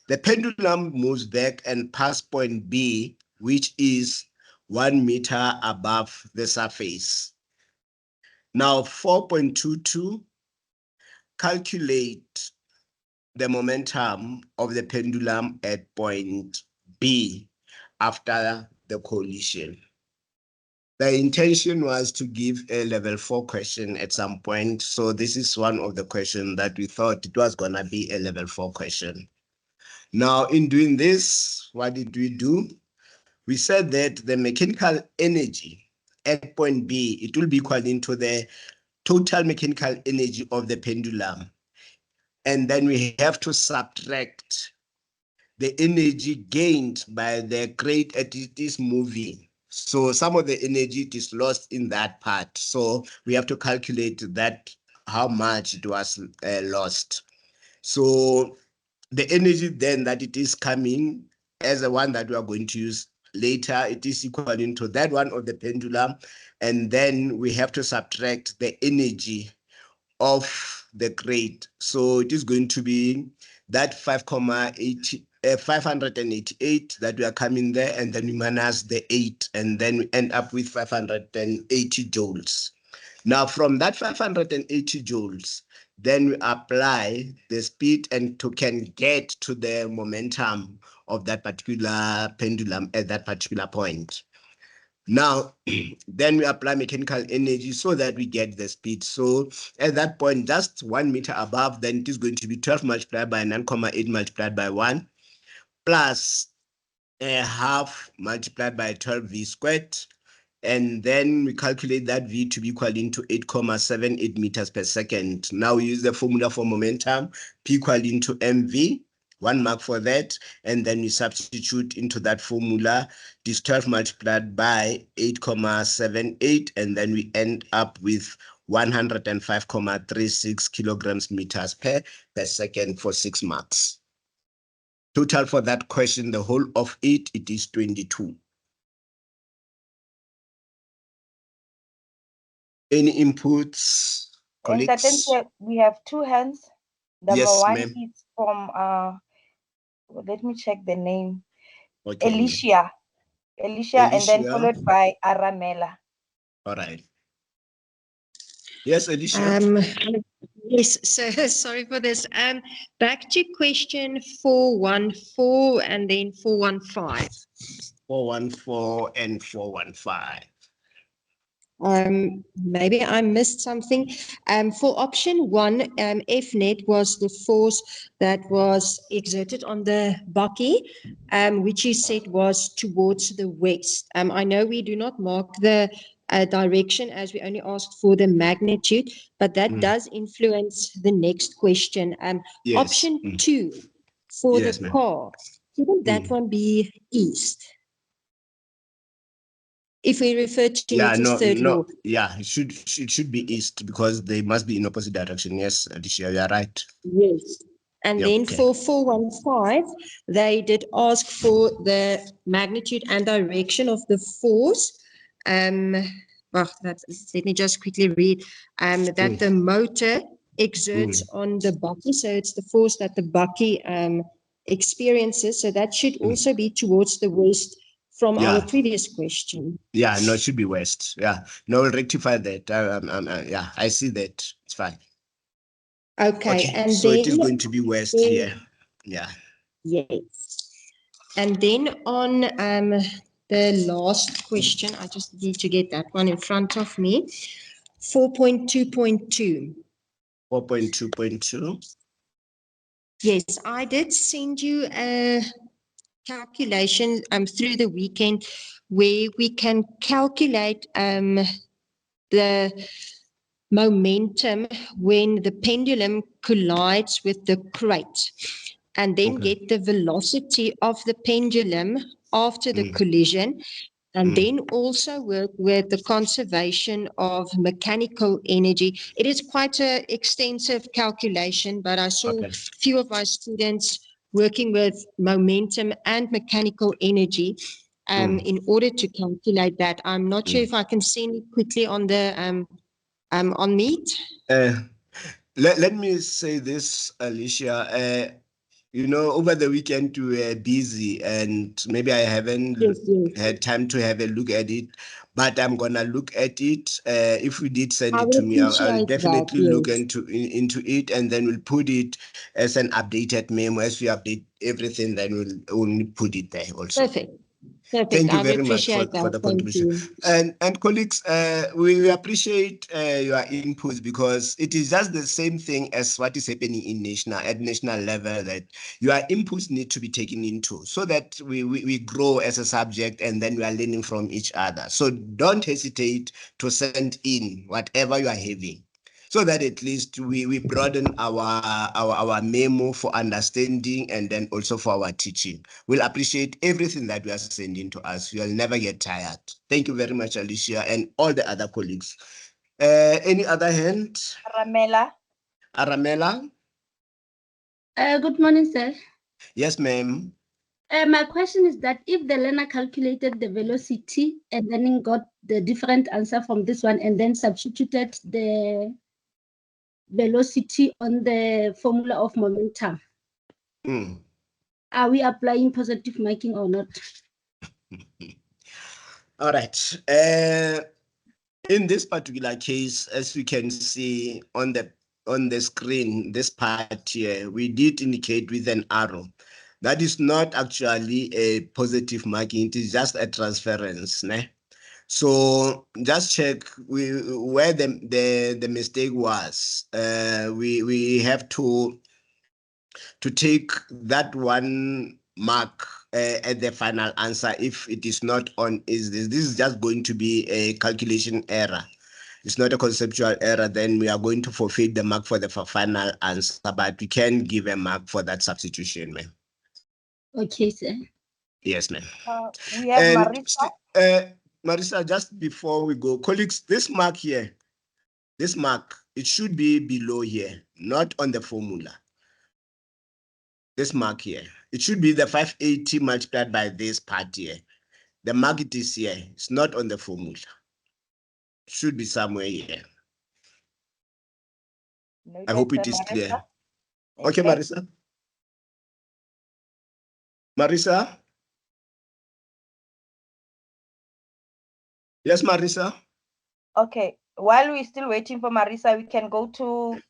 The pendulum moves back and past point B, which is 1 meter above the surface. Now, 4.22, calculate the momentum of the pendulum at point B after the collision. The intention was to give a level 4 question at some point. So this is one of the questions that we thought it was gonna be a level 4 question. Now, in doing this, what did we do? We said that the mechanical energy at point B, it will be equal into the total mechanical energy of the pendulum. And then we have to subtract the energy gained by the crate as it is moving. So some of the energy is lost in that part. So we have to calculate that, how much it was lost. So the energy then that it is coming as the one that we are going to use later, it is equal to that one of the pendulum. And then we have to subtract the energy of the crate. So it is going to be that 588 that we are coming there, and then we minus the 8, and then we end up with 580 joules. Now from that 580 joules, then we apply the speed and can get to the momentum of that particular pendulum at that particular point. Now, then we apply mechanical energy so that we get the speed. So at that point, just 1 meter above, then it is going to be 12 multiplied by 9,8 multiplied by 1 plus a half multiplied by 12 v squared. And then we calculate that v to be equal into 8,78 meters per second. Now we use the formula for momentum, P equal into mv, 1 mark for that, and then we substitute into that formula this 12 multiplied by 8,78, and then we end up with 105,36 kilograms meters per second for 6 marks. Total for that question, the whole of it is 22. Any inputs, And colleagues? we have 2 hands. Number Yes, 1 ma'am. is from let me check the name. Okay, Alicia, and then Alicia. followed by Aramela. All right. Yes, Alicia. Yes, so sorry for this. Back to question 414 and then 415. 414 and 415. Maybe I missed something. For option 1, F net was the force that was exerted on the bucky, which you said was towards the west. I know we do not mark the direction as we only asked for the magnitude, but that does influence the next question. Yes. Option 2 for Yes, the ma'am. car, shouldn't that one be east? If we refer to Newton's third law. Yeah, it should be east because they must be in opposite direction. Yes, Alicia, you are right. Yes. And then for 415, they did ask for the magnitude and direction of the force. Let me just quickly read. That the motor exerts on the bucky. So it's the force that the bucky experiences. So that should also be towards the west from our previous question. Yeah, no, it should be west. Yeah, no, we'll rectify that. Yeah, I see that. It's fine. Okay, and so then it is going to be west here. Yeah. Yes. And then on the last question, I just need to get that one in front of me. 4.2.2. 4.2.2. Yes, I did send you a calculation through the weekend where we can calculate the momentum when the pendulum collides with the crate, and then get the velocity of the pendulum after the collision, and then also work with the conservation of mechanical energy. It is quite an extensive calculation, but I saw a few of my students working with momentum and mechanical energy in order to calculate that. I'm not sure if I can send it quickly on the on Meet. Let me say this, Alicia. Over the weekend we were busy and maybe I haven't had time to have a look at it, but I'm gonna look at it. If we did send it to me, I'll definitely look into it, and then we'll put it as an updated memo. As we update everything, then we'll only put it there also. Perfect. Perfect. Thank you I'd very much for, appreciate that. the Thank contribution. you. And colleagues, we appreciate your inputs, because it is just the same thing as what is happening in at national level, that your inputs need to be taken into, so that we grow as a subject, and then we are learning from each other. So don't hesitate to send in whatever you are having, so that at least we broaden our memo for understanding, and then also for our teaching. We'll appreciate everything that you are sending to us. You'll never get tired. Thank you very much, Alicia, and all the other colleagues. Any other hand? Ramela. Aramela? Good morning, sir. Yes, ma'am. My question is that if the learner calculated the velocity and then got the different answer from this one, and then substituted the velocity on the formula of momentum, are we applying positive marking or not? All right. In this particular case, as you can see on the screen, this part here, we did indicate with an arrow. That is not actually a positive marking, it is just a transference. Ne? So just check where the mistake was. We have to take that one mark at the final answer. If it is not on, this is just going to be a calculation error. It's not a conceptual error. Then we are going to forfeit the mark for the final answer, but we can give a mark for that substitution, ma'am. Okay, sir. Yes, ma'am. We have And Marisa. Marisa, just before we go, colleagues, this mark here, it should be below here, not on the formula. This mark here, it should be the 580 multiplied by this part here. The mark it is here, it's not on the formula. It should be somewhere here. I hope it is clear. Okay, Marisa. Marisa? Yes, Marisa? Okay, while we're still waiting for Marisa, we can go to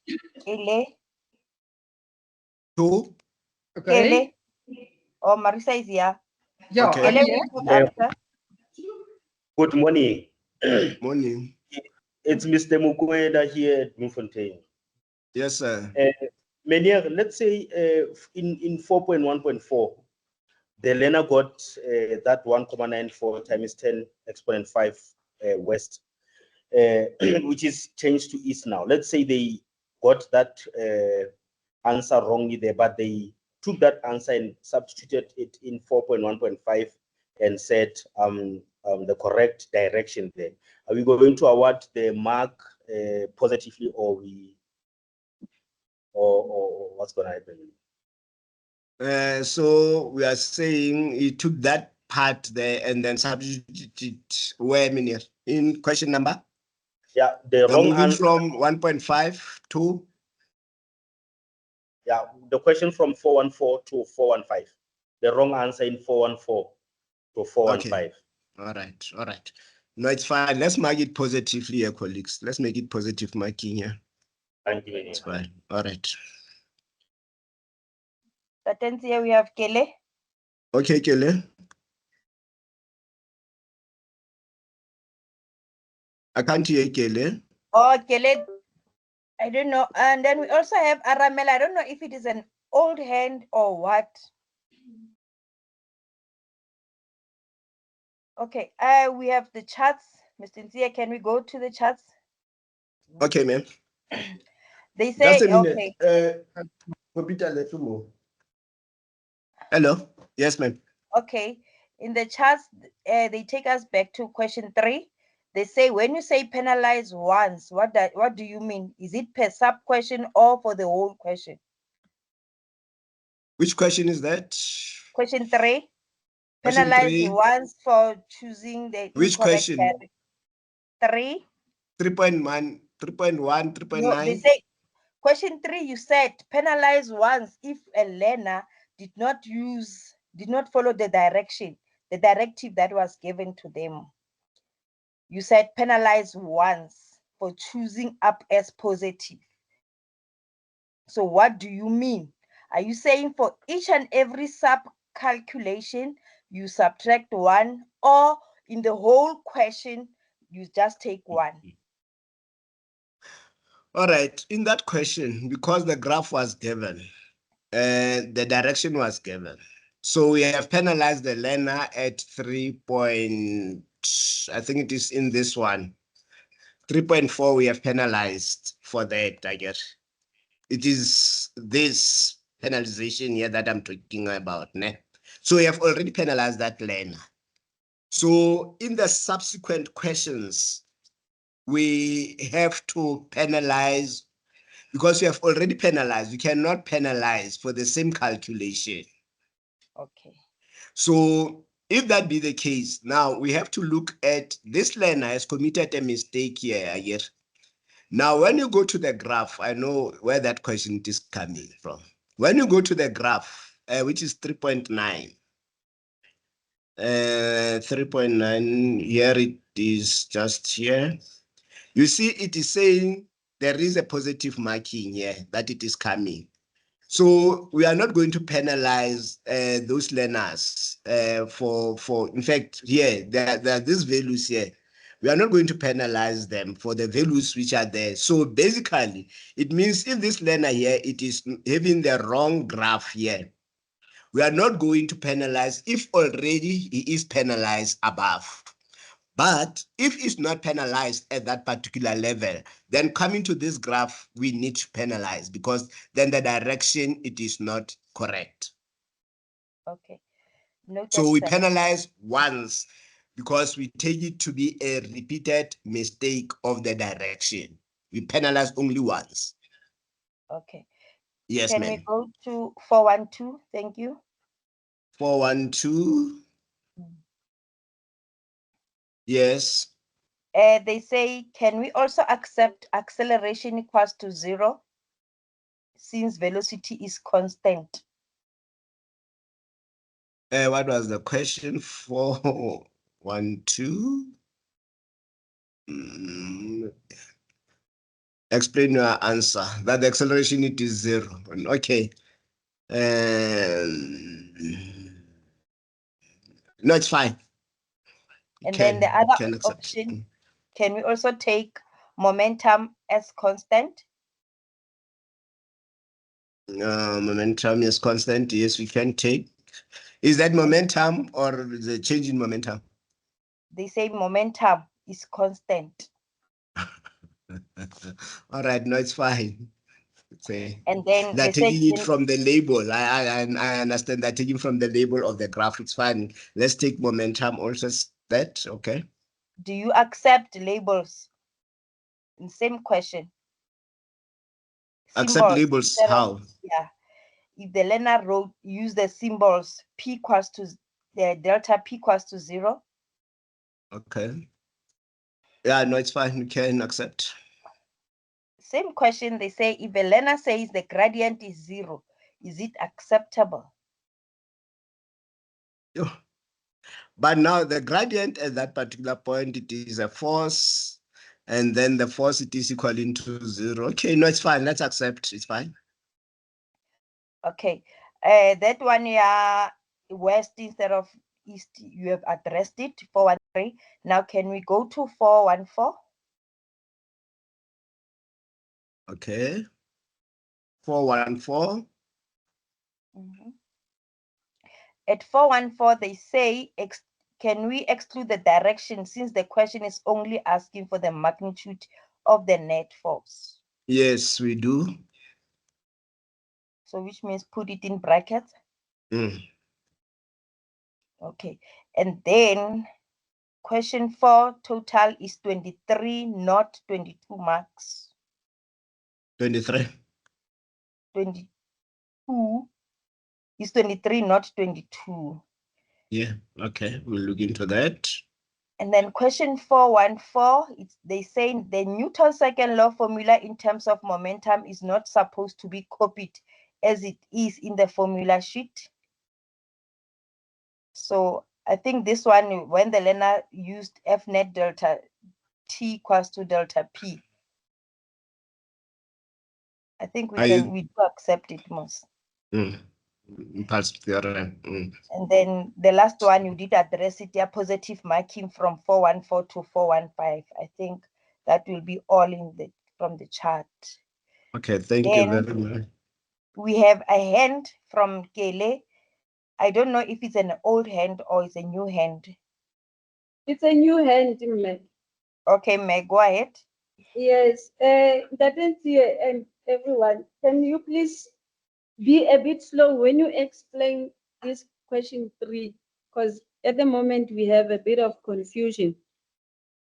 Kele. Two? Kele. Oh, Marisa is here. Yeah, Okay. Kele, I'm we here. could answer. Good morning. Morning. It's Mr. Mukweda here at Bloemfontein. Yes, sir. Menier, let's say in 4.1.4, the learner got that 1,94 times 10 exponent 5 west, which is changed to east now. Let's say they got that answer wrongly there, but they took that answer and substituted it in 4.1.5 and said the correct direction there. Are we going to award the mark positively, or what's going to happen? So we are saying he took that part there and then substituted where, Menier? In question number? Yeah, the wrong moving answer. From 1.5 to? Yeah, the question from 414 to 415. The wrong answer in 414 to 415. Okay. All right. No, it's fine. Let's mark it positively here, colleagues. Let's make it positive marking here. Thank you. It's fine. All right. Attends here, we have Kele. Okay, Kele. I can't hear Kele. Oh, Kele. I don't know. And then we also have Aramela. I don't know if it is an old hand or what. Okay, we have the charts. Mr. Nsia, can we go to the charts? Okay, ma'am. They say, Just a minute. okay. Hello. Yes, ma'am. Okay, in the charts, they take us back to question 3. They say, when you say penalize once, what do you mean? Is it per sub question or for the whole question? Which question is that? Question 3. Question Penalize 3. once for choosing the Which incorrect question? direction. 3. 3.1, 3.1, 3.9. No, they say question 3, you said penalize once if a learner did not follow the directive that was given to them. You said penalize once for choosing up as positive. So what do you mean? Are you saying for each and every sub calculation, you subtract 1, or in the whole question, you just take 1? All right, in that question, because the graph was given, the direction was given. So we have penalized the learner at 3 point, I think it is in this one. 3.4 we have penalized for that, I guess. It is this penalization here that I'm talking about. Ne? So we have already penalized that learner. So in the subsequent questions, we have to penalize, because we have already penalized, we cannot penalize for the same calculation. Okay. So if that be the case, now we have to look at this learner has committed a mistake here, I guess. Now, when you go to the graph, I know where that question is coming from. When you go to the graph, which is 3.9, 3.9, here it is just here. You see, it is saying there is a positive marking here that it is coming. So we are not going to penalize those learners in fact, here, there are these values here. We are not going to penalize them for the values which are there. So basically, it means if this learner here, it is having the wrong graph here, we are not going to penalize if already he is penalized above. But if it's not penalized at that particular level, then coming to this graph, we need to penalize, because then the direction, it is not correct. Okay. Noted, So we sir. penalize once because we take it to be a repeated mistake of the direction. We penalize only once. Okay. Yes, Can we ma'am. go to 412? Thank you. 412. Yes. They say, can we also accept acceleration equals to 0 since velocity is constant? What was the question? 412. Explain your answer. That the acceleration, it is 0. Okay. No, it's fine. And then the Can other accept. option, can we also take momentum as constant? Momentum is constant. Yes, we can take. Is that momentum or the change in momentum? They say momentum is constant. All right, no, it's fine. Say And then they're they say, taking it from the label. I understand they're taking from the label of the graph. It's fine. Let's take momentum also. That okay? do you accept labels? In same question. Accept Symbols labels. instead of- How? yeah. If the learner wrote, use the symbols P equals to the delta P equals to 0. Okay. Yeah, no, it's fine. We can accept. Same question, they say, if a learner says the gradient is 0, is it acceptable? But now the gradient at that particular point, it is a force, and then the force, it is equaling to 0. Okay, no, it's fine. Let's accept. It's fine. Okay. That one, yeah, west instead of east, you have addressed it, 413. Now, can we go to 414? Okay. 414. At 414, they say, can we exclude the direction since the question is only asking for the magnitude of the net force? Yes, we do. So which means put it in brackets. Okay. And then question 4 total is 23, not 22 marks. 23. 22 is 23, not 22. Yeah, okay. We'll look into that. And then question 414, they say the Newton's second law formula in terms of momentum is not supposed to be copied as it is in the formula sheet. So I think this one, when the learner used F net delta T equals to delta P, I think we do accept it most. impulse theorem. And then the last one, you did address it, yeah, positive marking from 414 to 415. I think that will be all in the from the chart. Okay, thank you Then very much. we have a hand from Kele. I don't know if it's an old hand or it's a new hand. It's a new hand, Meg. Okay, Meg, go ahead. Yes, that is here, and everyone, can you please be a bit slow when you explain this question 3? Because at the moment we have a bit of confusion.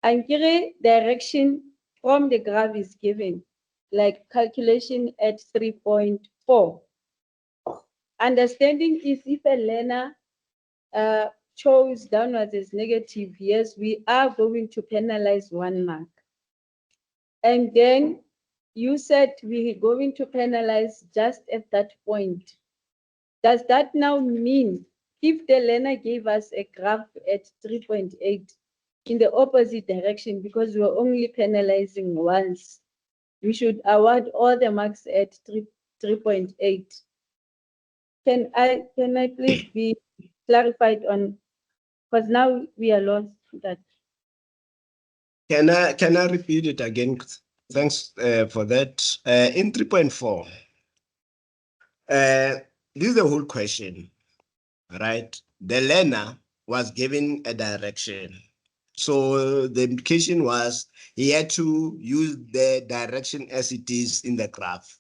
Ankere direction from the graph is given, like calculation at 3.4. Understanding is if a learner chose downwards as negative, yes, we are going to penalize 1 mark. And then you said we're going to penalize just at that point. Does that now mean if the learner gave us a graph at 3.8 in the opposite direction, because we're only penalizing once, we should award all the marks at 3.8? Can I please be clarified on, because now we are lost that. Can I repeat it again? Thanks for that. In 3.4, this is the whole question, right? The learner was given a direction. So the implication was he had to use the direction as it is in the graph.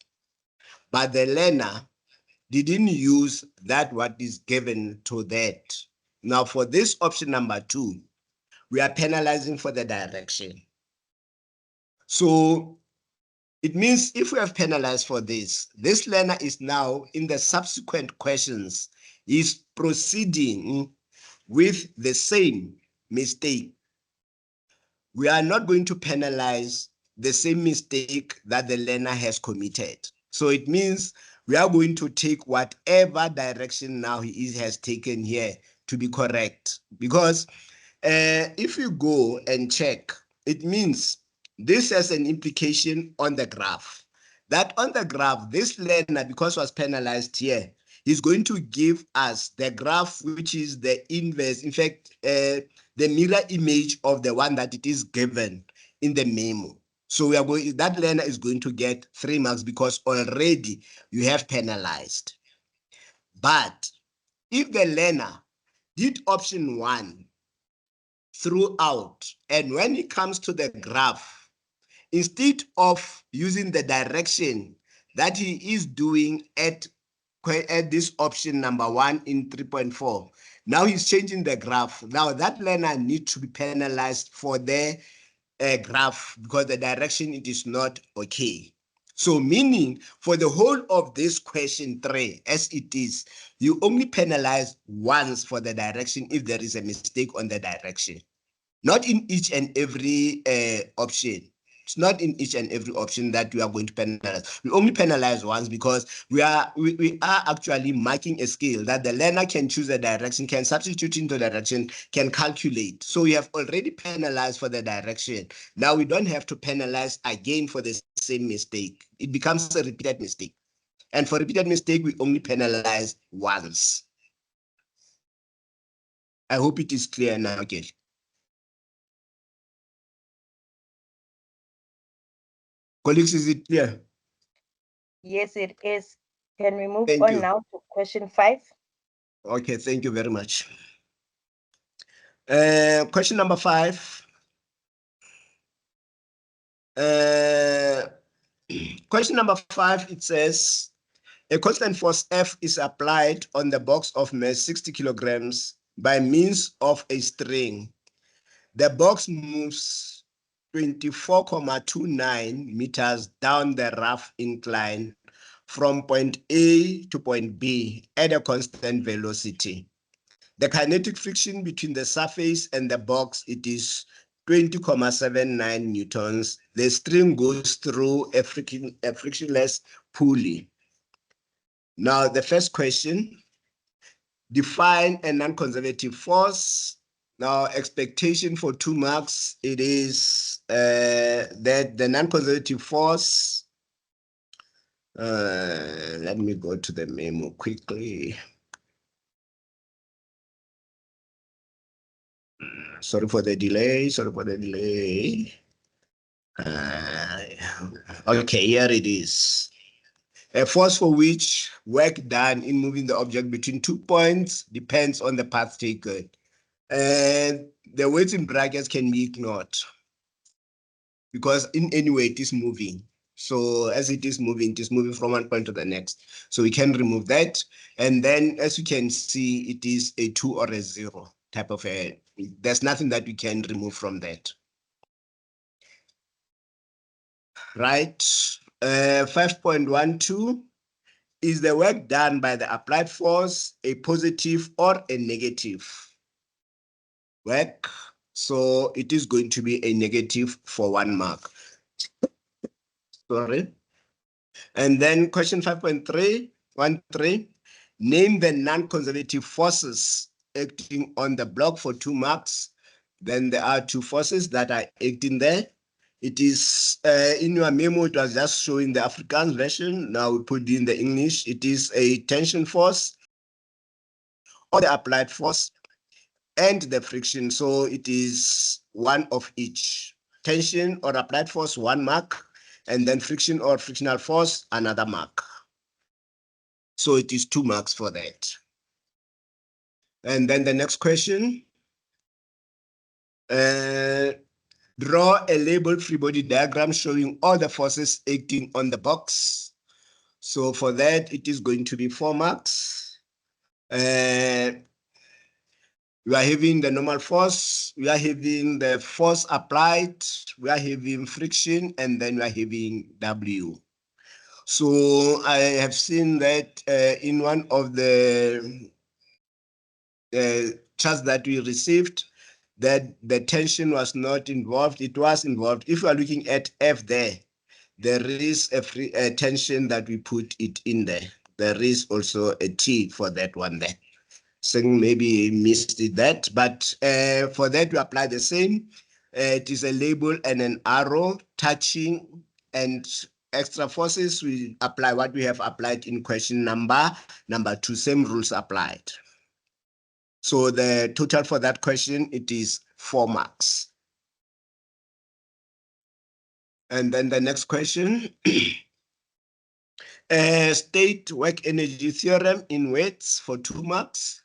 But the learner didn't use that what is given to that. Now for this option number 2, we are penalizing for the direction. So it means if we have penalized for this learner is now in the subsequent questions is proceeding with the same mistake. We are not going to penalize the same mistake that the learner has committed. So it means we are going to take whatever direction now he has taken here to be correct. Because if you go and check, it means this has an implication on the graph. That on the graph, this learner, because was penalized here, is going to give us the graph, which is the inverse, in fact, the mirror image of the one that it is given in the memo. So we are going, that learner is going to get 3 marks because already you have penalized. But if the learner did option 1 throughout, and when it comes to the graph, instead of using the direction that he is doing at this option number 1 in 3.4, now he's changing the graph. Now that learner needs to be penalized for the graph because the direction it is not okay. So meaning for the whole of this question 3 as it is, you only penalize once for the direction if there is a mistake on the direction. Not in each and every option. It's not in each and every option that we are going to penalize. We only penalize once because we are actually marking a scale that the learner can choose a direction, can substitute into the direction, can calculate. So we have already penalized for the direction. Now we don't have to penalize again for the same mistake. It becomes a repeated mistake. And for repeated mistake, we only penalize once. I hope it is clear now, Kelly. Colleagues, is it clear? Yes, it is. Can we move Thank on you. now to question 5? Okay, thank you very much. Question number 5. Question number 5, it says, a constant force F is applied on the box of mass 60 kilograms by means of a string. The box moves 24.29 meters down the rough incline from point A to point B at a constant velocity. The kinetic friction between the surface and the box, it is 20.79 newtons. The string goes through a frictionless pulley. Now, the first question, define a non-conservative force. Now, expectation for 2 marks, it is that the non-conservative force, Let me go to the memo quickly. Sorry for the delay. Okay, here it is. A force for which work done in moving the object between 2 points depends on the path taken. And the weights in brackets can be ignored because in any way it is moving. So as it is moving from one point to the next. So we can remove that. And then as you can see, it is a 2 or a 0 type of there's nothing that we can remove from that. Right. 5.12 is the work done by the applied force a positive or a negative work? So it is going to be a negative for 1 mark. Sorry. And then question 5.313, name the non-conservative forces acting on the block for 2 marks. Then there are 2 forces that are acting there. It is in your memo, it was just showing the Afrikaans version. Now we put in the English. It is a tension force or the applied force and the friction. So it is 1 of each. Tension or applied force, 1 mark, and then friction or frictional force, another mark. So it is 2 marks for that. And then the next question. Draw a labeled free body diagram showing all the forces acting on the box. So for that, it is going to be 4 marks. We are having the normal force, we are having the force applied, we are having friction, and then we are having W. So I have seen that in one of the charts that we received, that the tension was not involved. It was involved. If you are looking at F there is a tension that we put it in there. There is also a T for that one there. So maybe missed it that, but for that we apply the same. It is a label and an arrow touching, and extra forces we apply what we have applied in question number 2. Same rules applied. So the total for that question, it is 4 marks. And then the next question. State work energy theorem in words for 2 marks.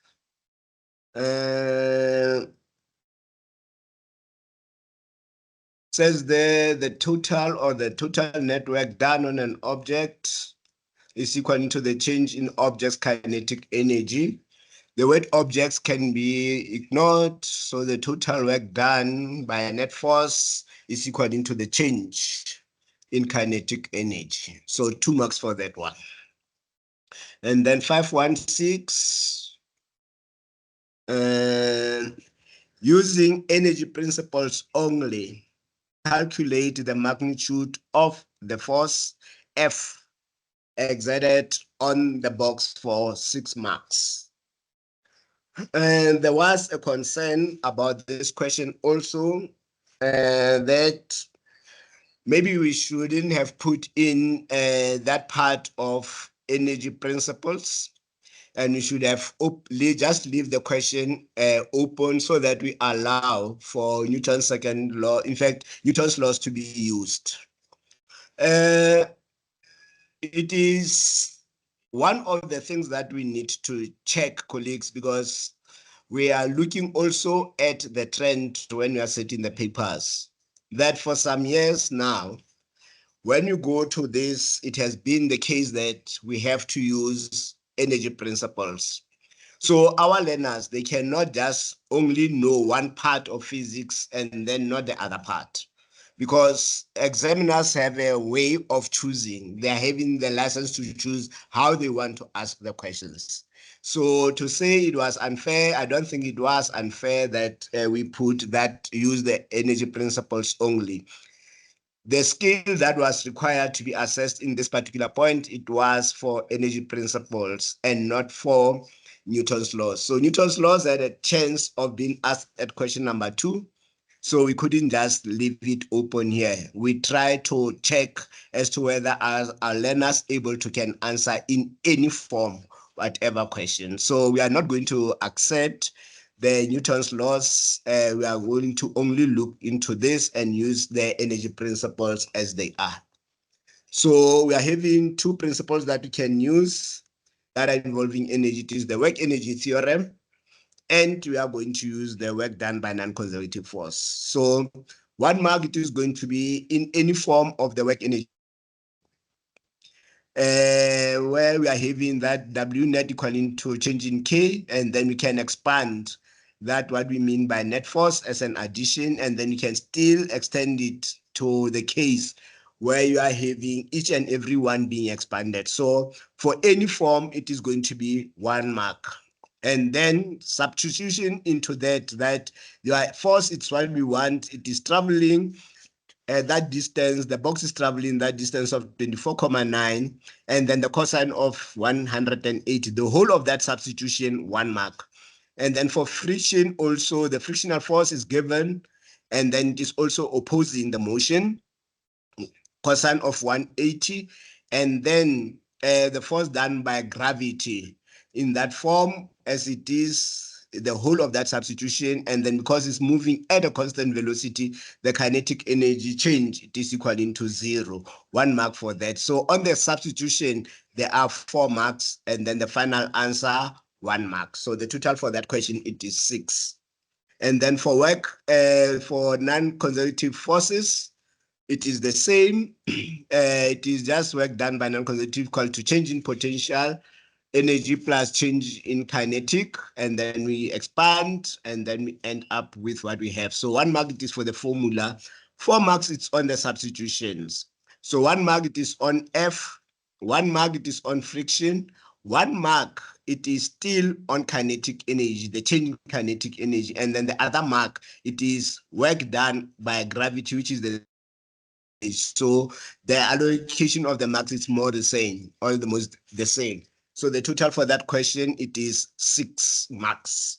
Says there the total network done on an object is equal to the change in object's kinetic energy. The word objects can be ignored, so the total work done by a net force is equal to the change in kinetic energy. So 2 marks for that one. And then 516, using energy principles only, calculate the magnitude of the force F exerted on the box for 6 marks. And there was a concern about this question also, that maybe we shouldn't have put in that part of energy principles, and we should have just leave the question open so that we allow for Newton's second law, in fact, Newton's laws to be used. It is one of the things that we need to check, colleagues, because we are looking also at the trend when we are setting the papers, that for some years now, when you go to this, it has been the case that we have to use energy principles. So our learners, they cannot just only know one part of physics and then not the other part, because examiners have a way of choosing. They're having the license to choose how they want to ask the questions. So to say it was unfair, I don't think it was unfair that we use the energy principles only. The skill that was required to be assessed in this particular point, it was for energy principles and not for Newton's laws. So Newton's laws had a chance of being asked at question number 2, So we couldn't just leave it open here. We try to check as to whether our learners able to can answer in any form, whatever question. So we are not going to accept the Newton's laws. We are going to only look into this and use the energy principles as they are. So we are having two principles that we can use that are involving energy. It is the work energy theorem, and we are going to use the work done by non-conservative force. So 1 mark, it is going to be in any form of the work energy, where we are having that W net equaling to change in K, and then we can expand that what we mean by net force as an addition, and then you can still extend it to the case where you are having each and every one being expanded. So for any form, it is going to be 1 mark. And then substitution into that your force, it's what we want. It is traveling that distance, the box is traveling that distance of 24,9, and then the cosine of 180. The whole of that substitution, 1 mark. And then for friction also, the frictional force is given, and then it is also opposing the motion, cosine of 180, and then the force done by gravity in that form as it is the whole of that substitution, and then because it's moving at a constant velocity, the kinetic energy change, it is equaling to 0. 1 mark for that. So on the substitution, there are 4 marks, and then the final answer, 1 mark. So the total for that question, it is 6. And then for work, for non-conservative forces, it is the same. It is just work done by non-conservative equal to change in potential energy plus change in kinetic, and then we expand, and then we end up with what we have. So 1 mark, it is for the formula. 4 marks, it's on the substitutions. So 1 mark, it is on F. 1 mark, it is on friction. 1 mark, it is still on kinetic energy, the change in kinetic energy. And then the other mark, it is work done by gravity, which is the so the allocation of the marks is more the same, almost the same. So the total for that question, it is 6 marks.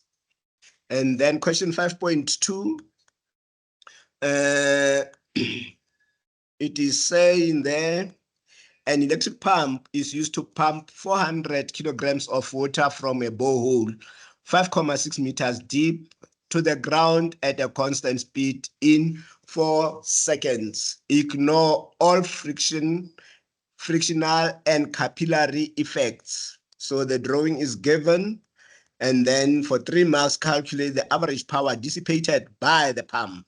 And then question 5.2, it is saying there, an electric pump is used to pump 400 kilograms of water from a borehole 5.6 meters deep to the ground at a constant speed in 4 seconds. Ignore all frictional and capillary effects. So the drawing is given, and then for 3 marks, calculate the average power dissipated by the pump.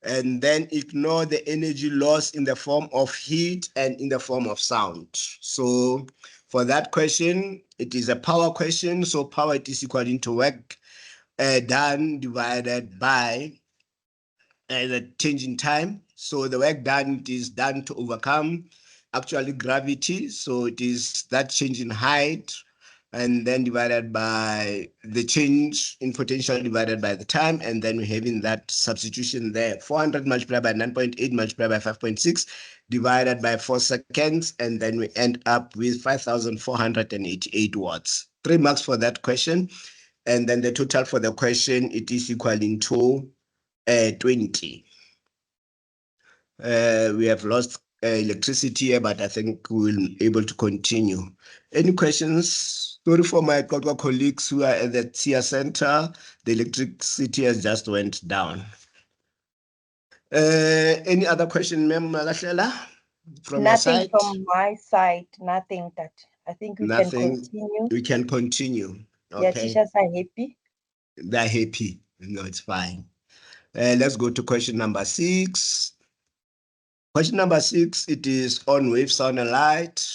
And then ignore the energy loss in the form of heat and in the form of sound. So for that question, it is a power question. So power, it is equal to work done divided by the change in time. So the work done, it is done to overcome actually gravity. So it is that change in height, and then divided by the change in potential divided by the time, and then we're having that substitution there. 400 multiplied by 9.8 multiplied by 5.6 divided by 4 seconds, and then we end up with 5,488 watts. 3 marks for that question. And then the total for the question, it is equaling to 20. We have lost electricity here, but I think we'll be able to continue. Any questions? Sorry for my colleagues who are at the TIA center. The electricity has just went down. Any other question, Mem Malashela, from your Nothing side? from my side, nothing that I think we can Nothing. continue. We can continue. Yeah, Okay. teachers are happy. They're happy. No, it's fine. Let's go to question number 6. Question number 6, it is on wave, sound, and light.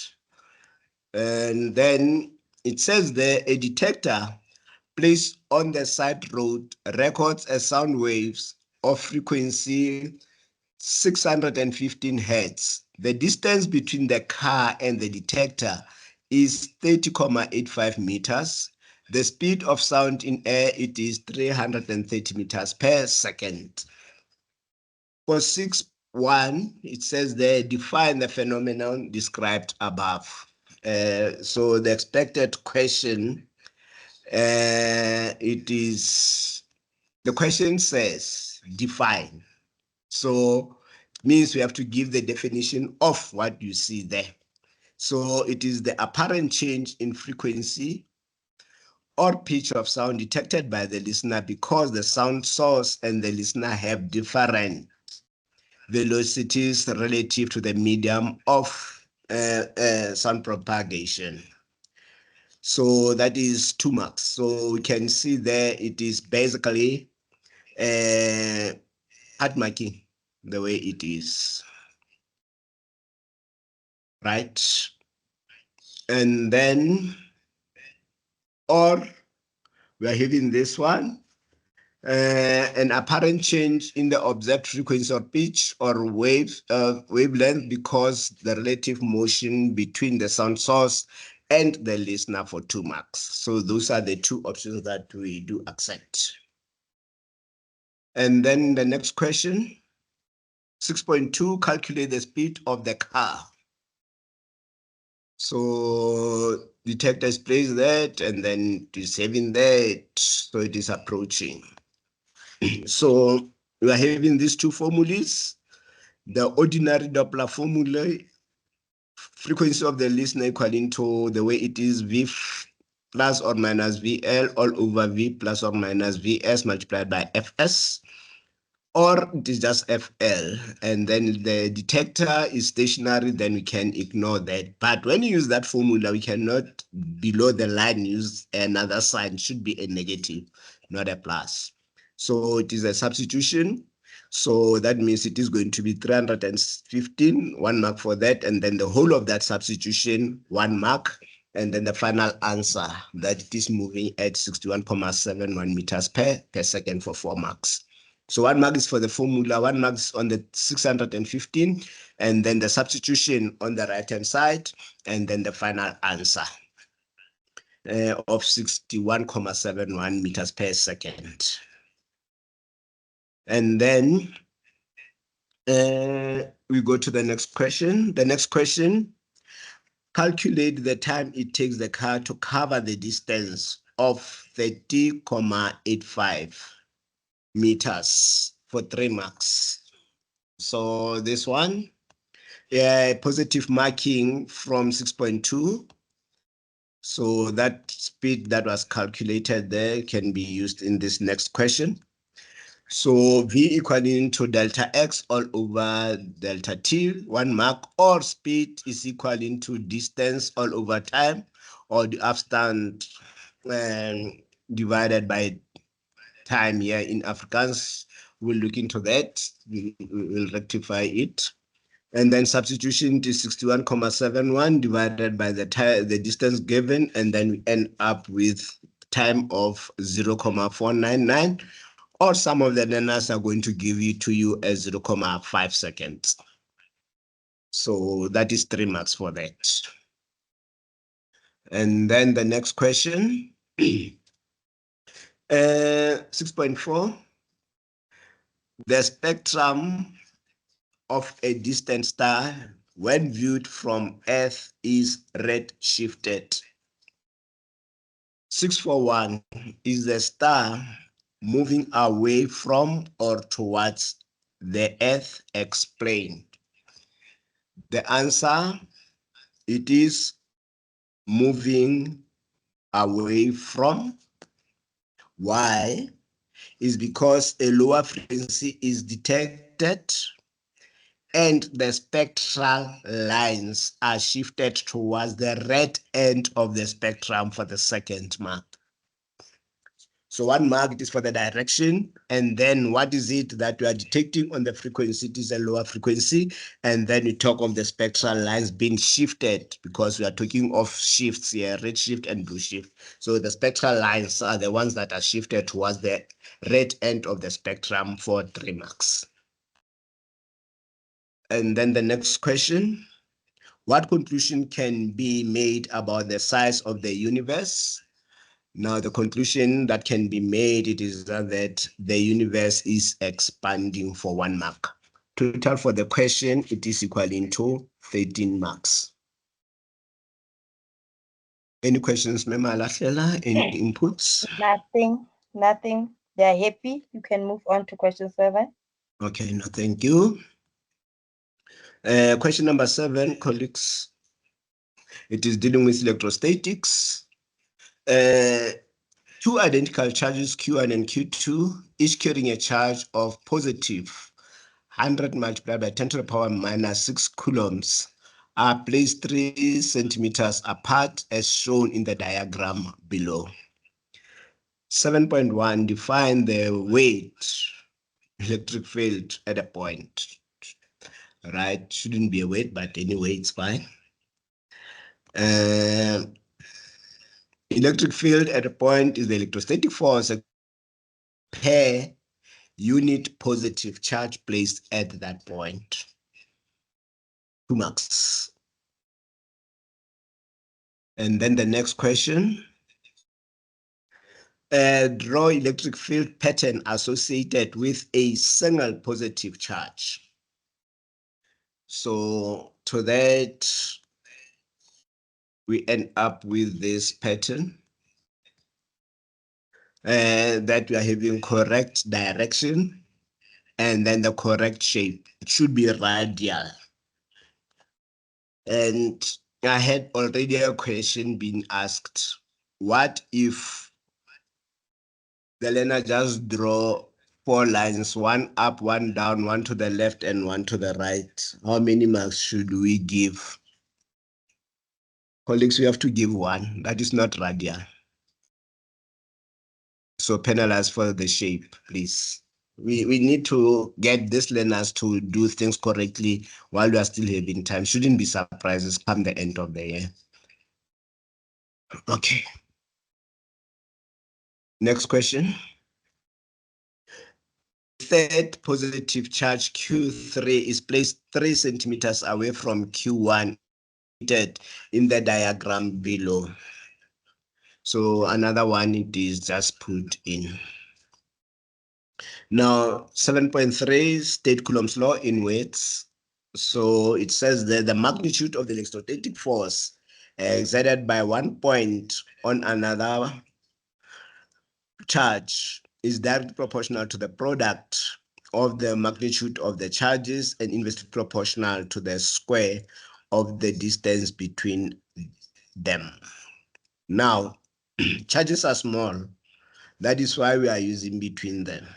And then it says there, a detector placed on the side road records a sound waves of frequency 615 hertz. The distance between the car and the detector is 30.85 meters. The speed of sound in air, it is 330 meters per second. For 6.1, it says there, define the phenomenon described above. So the expected question, the question says, define. So means we have to give the definition of what you see there. So it is the apparent change in frequency or pitch of sound detected by the listener because the sound source and the listener have different velocities relative to the medium of sound propagation. So that is 2 marks. So we can see there it is basically hard marking the way it is. Right? And then, or we are having this one, an apparent change in the observed frequency or pitch or wavelength because the relative motion between the sound source and the listener for 2 marks. So those are the 2 options that we do accept. And then the next question, 6.2, calculate the speed of the car. So detector displays that, and then it is having that, so it is approaching. So we are having these 2 formulas. The ordinary Doppler formula, frequency of the listener equaling to the way it is V plus or minus VL all over V plus or minus VS multiplied by FS. Or it is just FL, and then the detector is stationary, then we can ignore that. But when you use that formula, we cannot below the line use another sign, it should be a negative, not a plus. So it is a substitution. So that means it is going to be 315, 1 mark for that, and then the whole of that substitution, 1 mark, and then the final answer that it is moving at 61.71 meters per second for 4 marks. So 1 mark is for the formula, 1 mark is on the 615, and then the substitution on the right-hand side, and then the final answer of 61.71 meters per second. And then we go to the next question. The next question, calculate the time it takes the car to cover the distance of 30.85 meters for 3 marks. So this one, positive marking from 6.2. So that speed that was calculated there can be used in this next question. So V equaling to delta X all over delta T, 1 mark, or speed is equaling to distance all over time, or the upstand divided by time here in Afrikaans. We'll look into that, we'll rectify it. And then substitution to 61.71 divided by the distance given, and then we end up with time of 0.499, or some of the learners are going to give it to you as 0.5 seconds. So that is 3 marks for that. And then the next question, 6.4, the spectrum of a distant star when viewed from Earth is red-shifted. 641 is the star moving away from or towards the Earth explained. The answer, it is moving away from. Why? Is because a lower frequency is detected and the spectral lines are shifted towards the red end of the spectrum for the second mark. So 1 mark it is for the direction, and then what is it that we are detecting on the frequency? It is a lower frequency, and then we talk of the spectral lines being shifted because we are talking of shifts here, red shift and blue shift. So the spectral lines are the ones that are shifted towards the red end of the spectrum for 3 marks. And then the next question, what conclusion can be made about the size of the universe? Now, the conclusion that can be made, it is that the universe is expanding for 1 mark. Total for the question, it is equaling to 13 marks. Any questions, Mema Lahlela? Any inputs? Nothing. They are happy. You can move on to question 7. Okay, no, thank you. Question number 7, colleagues. It is dealing with electrostatics. Two identical charges, Q1 and Q2, each carrying a charge of positive 100 multiplied by 10 to the power minus 6 coulombs, are placed 3 centimeters apart as shown in the diagram below. 7.1, define the weight electric field at a point. Right, shouldn't be a weight, but anyway, it's fine. Electric field at a point is the electrostatic force per unit positive charge placed at that point. 2 marks. And then the next question. Draw electric field pattern associated with a single positive charge. So to that, we end up with this pattern. That we are having correct direction and then the correct shape. It should be radial. And I had already a question being asked. What if the learner just draw 4 lines, one up, one down, one to the left and one to the right? How many marks should we give? Colleagues, we have to give 1. That is not radial. So penalize for the shape, please. We need to get these learners to do things correctly while we are still having time. Shouldn't be surprises come the end of the year. Okay. Next question. Third positive charge Q3 is placed 3 centimeters away from Q1 in the diagram below. So another one it is just put in. Now 7.3 state Coulomb's law in weights. So it says that the magnitude of the electrostatic force exerted by 1 point on another charge is directly proportional to the product of the magnitude of the charges and inversely proportional to the square of the distance between them. Now, charges are small. That is why we are using between them.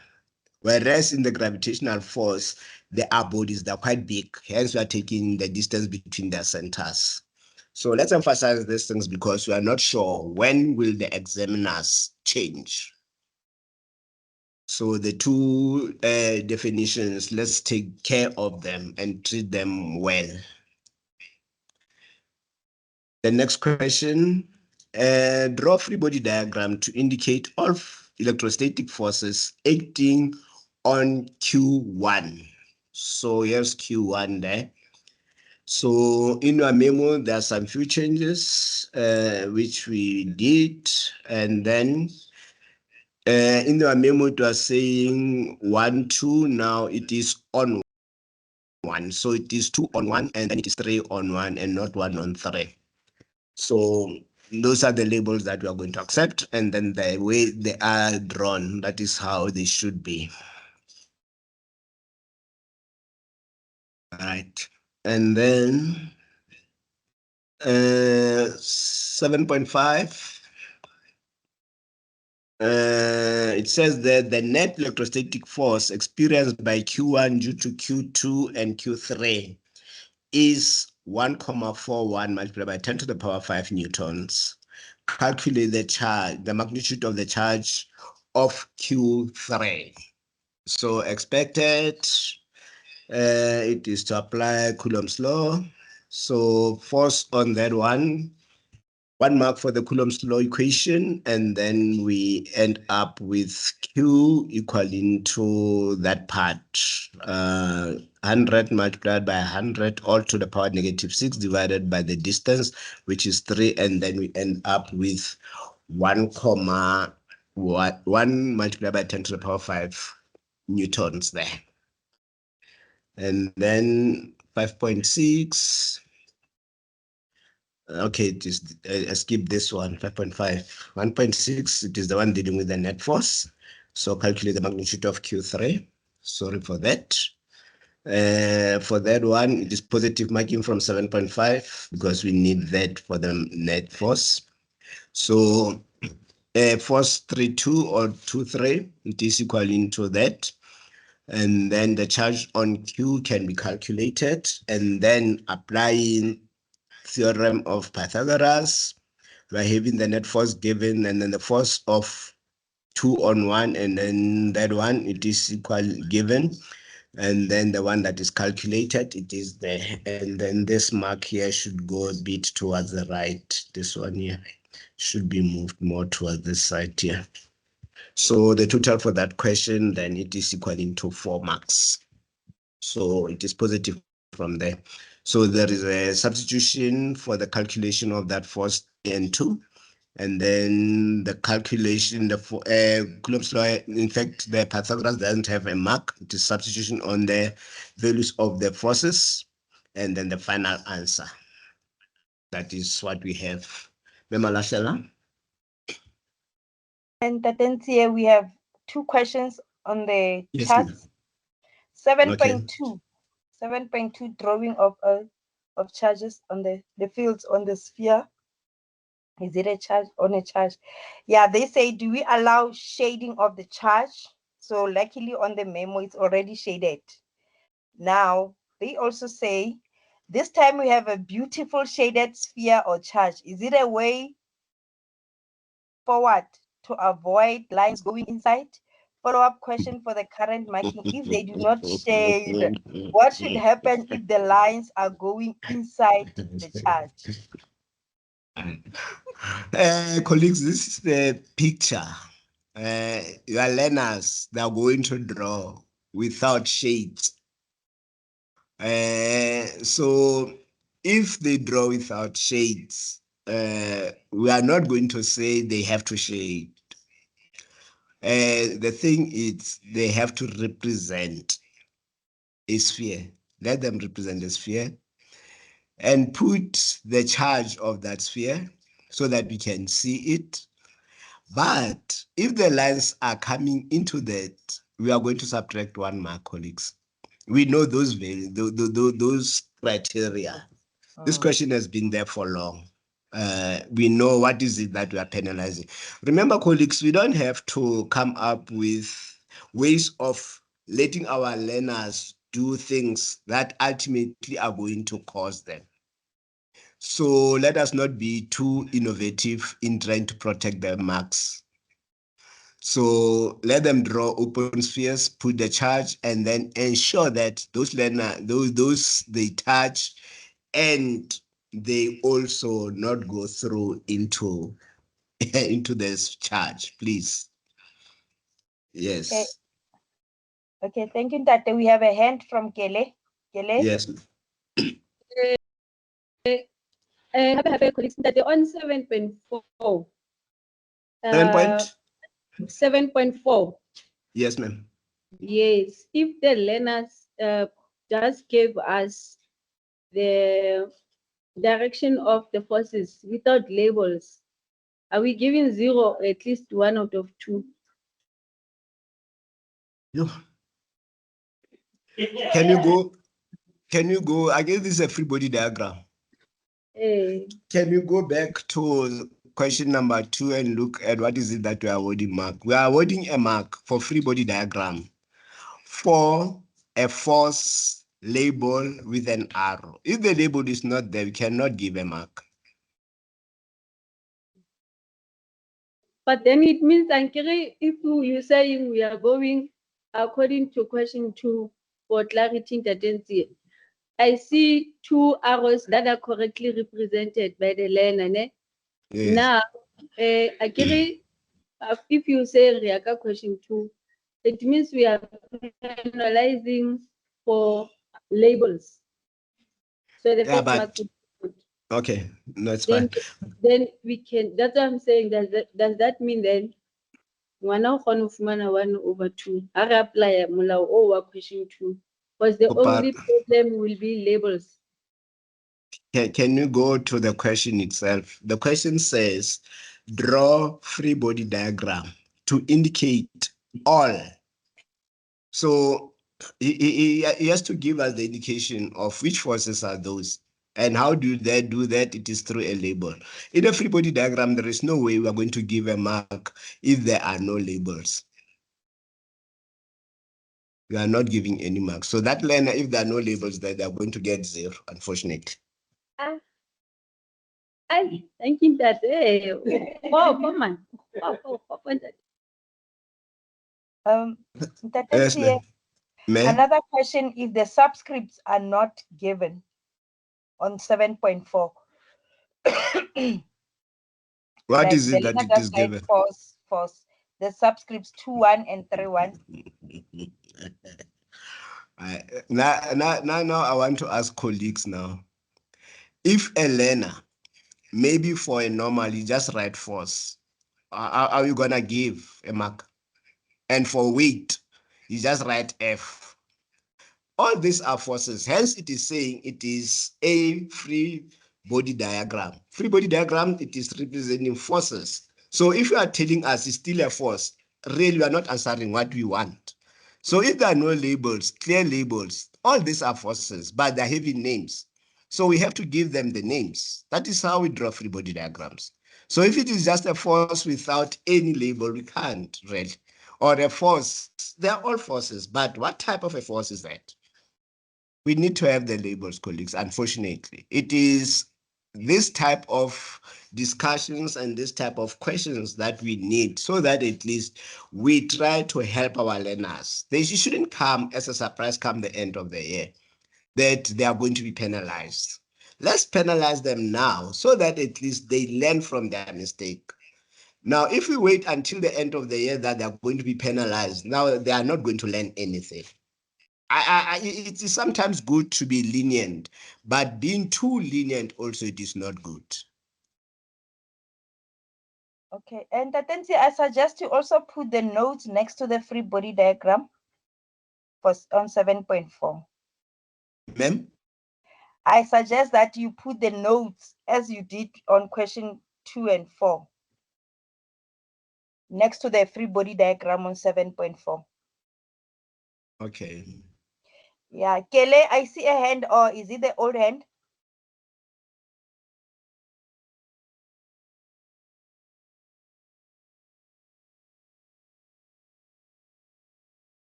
Whereas in the gravitational force, there are bodies that are quite big. Hence, we are taking the distance between their centers. So let's emphasize these things because we are not sure when will the examiners change. So the two definitions, let's take care of them and treat them well. The next question, draw free body diagram to indicate all electrostatic forces acting on Q1. So here's Q1 there. So in our memo, there are some few changes which we did, and then in the memo, it was saying 1, 2. Now it is on 1. So it is 2 on 1, and then it is 3 on 1, and not 1 on 3. So those are the labels that we are going to accept, and then the way they are drawn, that is how they should be. All right. And then 7.5. It says that the net electrostatic force experienced by Q1 due to Q2 and Q3 is 1,41 multiplied by 10 to the power 5 newtons. Calculate the charge, the magnitude of the charge of Q3. So expected, it is to apply Coulomb's law. So force on that 1 mark for the Coulomb's law equation, and then we end up with Q equaling to that part, 100 multiplied by 100 all to the power -6 divided by the distance, which is 3, and then we end up with 1 multiplied by 10 to the power 5 newtons there. And then 5.6. Okay, it is, I skip this one, 5.5. 1.6, it is the one dealing with the net force. So calculate the magnitude of Q3. Sorry for that. For that one, it is positive marking from 7.5 because we need that for the net force. So force 32 or 23, it is equal to that. And then the charge on Q can be calculated, and then applying theorem of Pythagoras, we're having the net force given, and then the force of 2 on 1, and then that one, it is equal given. And then the one that is calculated, it is there. And then this mark here should go a bit towards the right. This one here should be moved more towards this side here. So the total for that question, then it is equaling to 4 marks. So it is positive from there. So there is a substitution for the calculation of that force N2. And then the calculation, the Coulomb's law, in fact, the Pythagoras doesn't have a mark. It is substitution on the values of the forces, and then the final answer. That is what we have. Memo Lasela? And here we have 2 questions on the Yes, chart. ma'am. 7.2, 7.2 drawing of charges on the fields on the sphere. Is it a charge on a charge? Yeah, they say, do we allow shading of the charge? So luckily on the memo, it's already shaded. Now, they also say, this time we have a beautiful shaded sphere or charge. Is it a way forward to avoid lines going inside? Follow-up question for the current marking. If they do not shade, what should happen if the lines are going inside the charge? Colleagues, this is the picture. Your learners, they are going to draw without shades. So if they draw without shades, we are not going to say they have to shade. The thing is, they have to represent a sphere. Let them represent a sphere and put the charge of that sphere so that we can see it. But if the lines are coming into that, we are going to subtract 1 mark, colleagues. We know those those criteria. This question has been there for long. We know what is it that we are penalizing. Remember, colleagues, we don't have to come up with ways of letting our learners do things that ultimately are going to cause them. So let us not be too innovative in trying to protect their marks. So let them draw open spheres, put the charge, and then ensure that those those they touch, and they also not go through into into this charge, please. Yes. Okay, thank you, Tate. We have a hand from Kele. Kele? Yes. Colleagues, that on 7.4. 7.4. Yes, ma'am. Yes, if the learners just gave us the direction of the forces without labels, are we giving 0 or at least 1 out of 2? No. Can you go, I guess this is a free body diagram. Can you go back to question number 2 and look at what is it that we are awarding mark? We are awarding a mark for free body diagram for a force label with an arrow. If the label is not there, we cannot give a mark. But then it means, Ankere, if you're saying we are going according to question 2 for clarity intertency, I see 2 arrows that are correctly represented by the learner. Yes. Now, Akere, if you say Riaka question 2, it means we are penalizing for labels. So the first mark would be good. Okay, no, it's fine. Then we can, that's what I'm saying. Does that mean then 1 over 2? I apply Mulao over question 2. Because the only problem will be labels. Can you go to the question itself? The question says, draw free body diagram to indicate all. So he has to give us the indication of which forces are those. And how do they do that? It is through a label. In a free body diagram, there is no way we are going to give a mark if there are no labels. We are not giving any marks. So that learner, if there are no labels, they are going to get 0, unfortunately. I'm thinking that, hey, wow, come on. Wow, Ntate Yes, Nsiye, ma'am. another question, if the subscripts are not given on 7.4. What Like is the it that learner it is just write given? false. The subscripts 2.1 and 3.1. Now, I want to ask colleagues now. If a learner, maybe for a normal, you just write false, are you gonna give a mark? And for weight, you just write F. All these are forces. Hence, it is saying it is a free body diagram. Free body diagram, it is representing forces. So if you are telling us it's still a force, really, you are not answering what we want. So if there are no labels, clear labels, all these are forces, but they're having names. So we have to give them the names. That is how we draw free body diagrams. So if it is just a force without any label, we can't really. Or a force, they're all forces, but what type of a force is that? We need to have the labels, colleagues. Unfortunately, it is this type of discussions and this type of questions that we need so that at least we try to help our learners. They shouldn't come as a surprise come the end of the year that they are going to be penalized. Let's penalize them now so that at least they learn from their mistake. Now, if we wait until the end of the year that they are going to be penalized, now they are not going to learn anything. It is sometimes good to be lenient, but being too lenient also, it is not good. Okay, and Ntate Nsiye, I suggest you also put the notes next to the free body diagram on 7.4. Ma'am? I suggest that you put the notes as you did on question 2 and 4 next to the free body diagram on 7.4. Okay. Yeah, Kele, I see a hand, or is it the old hand?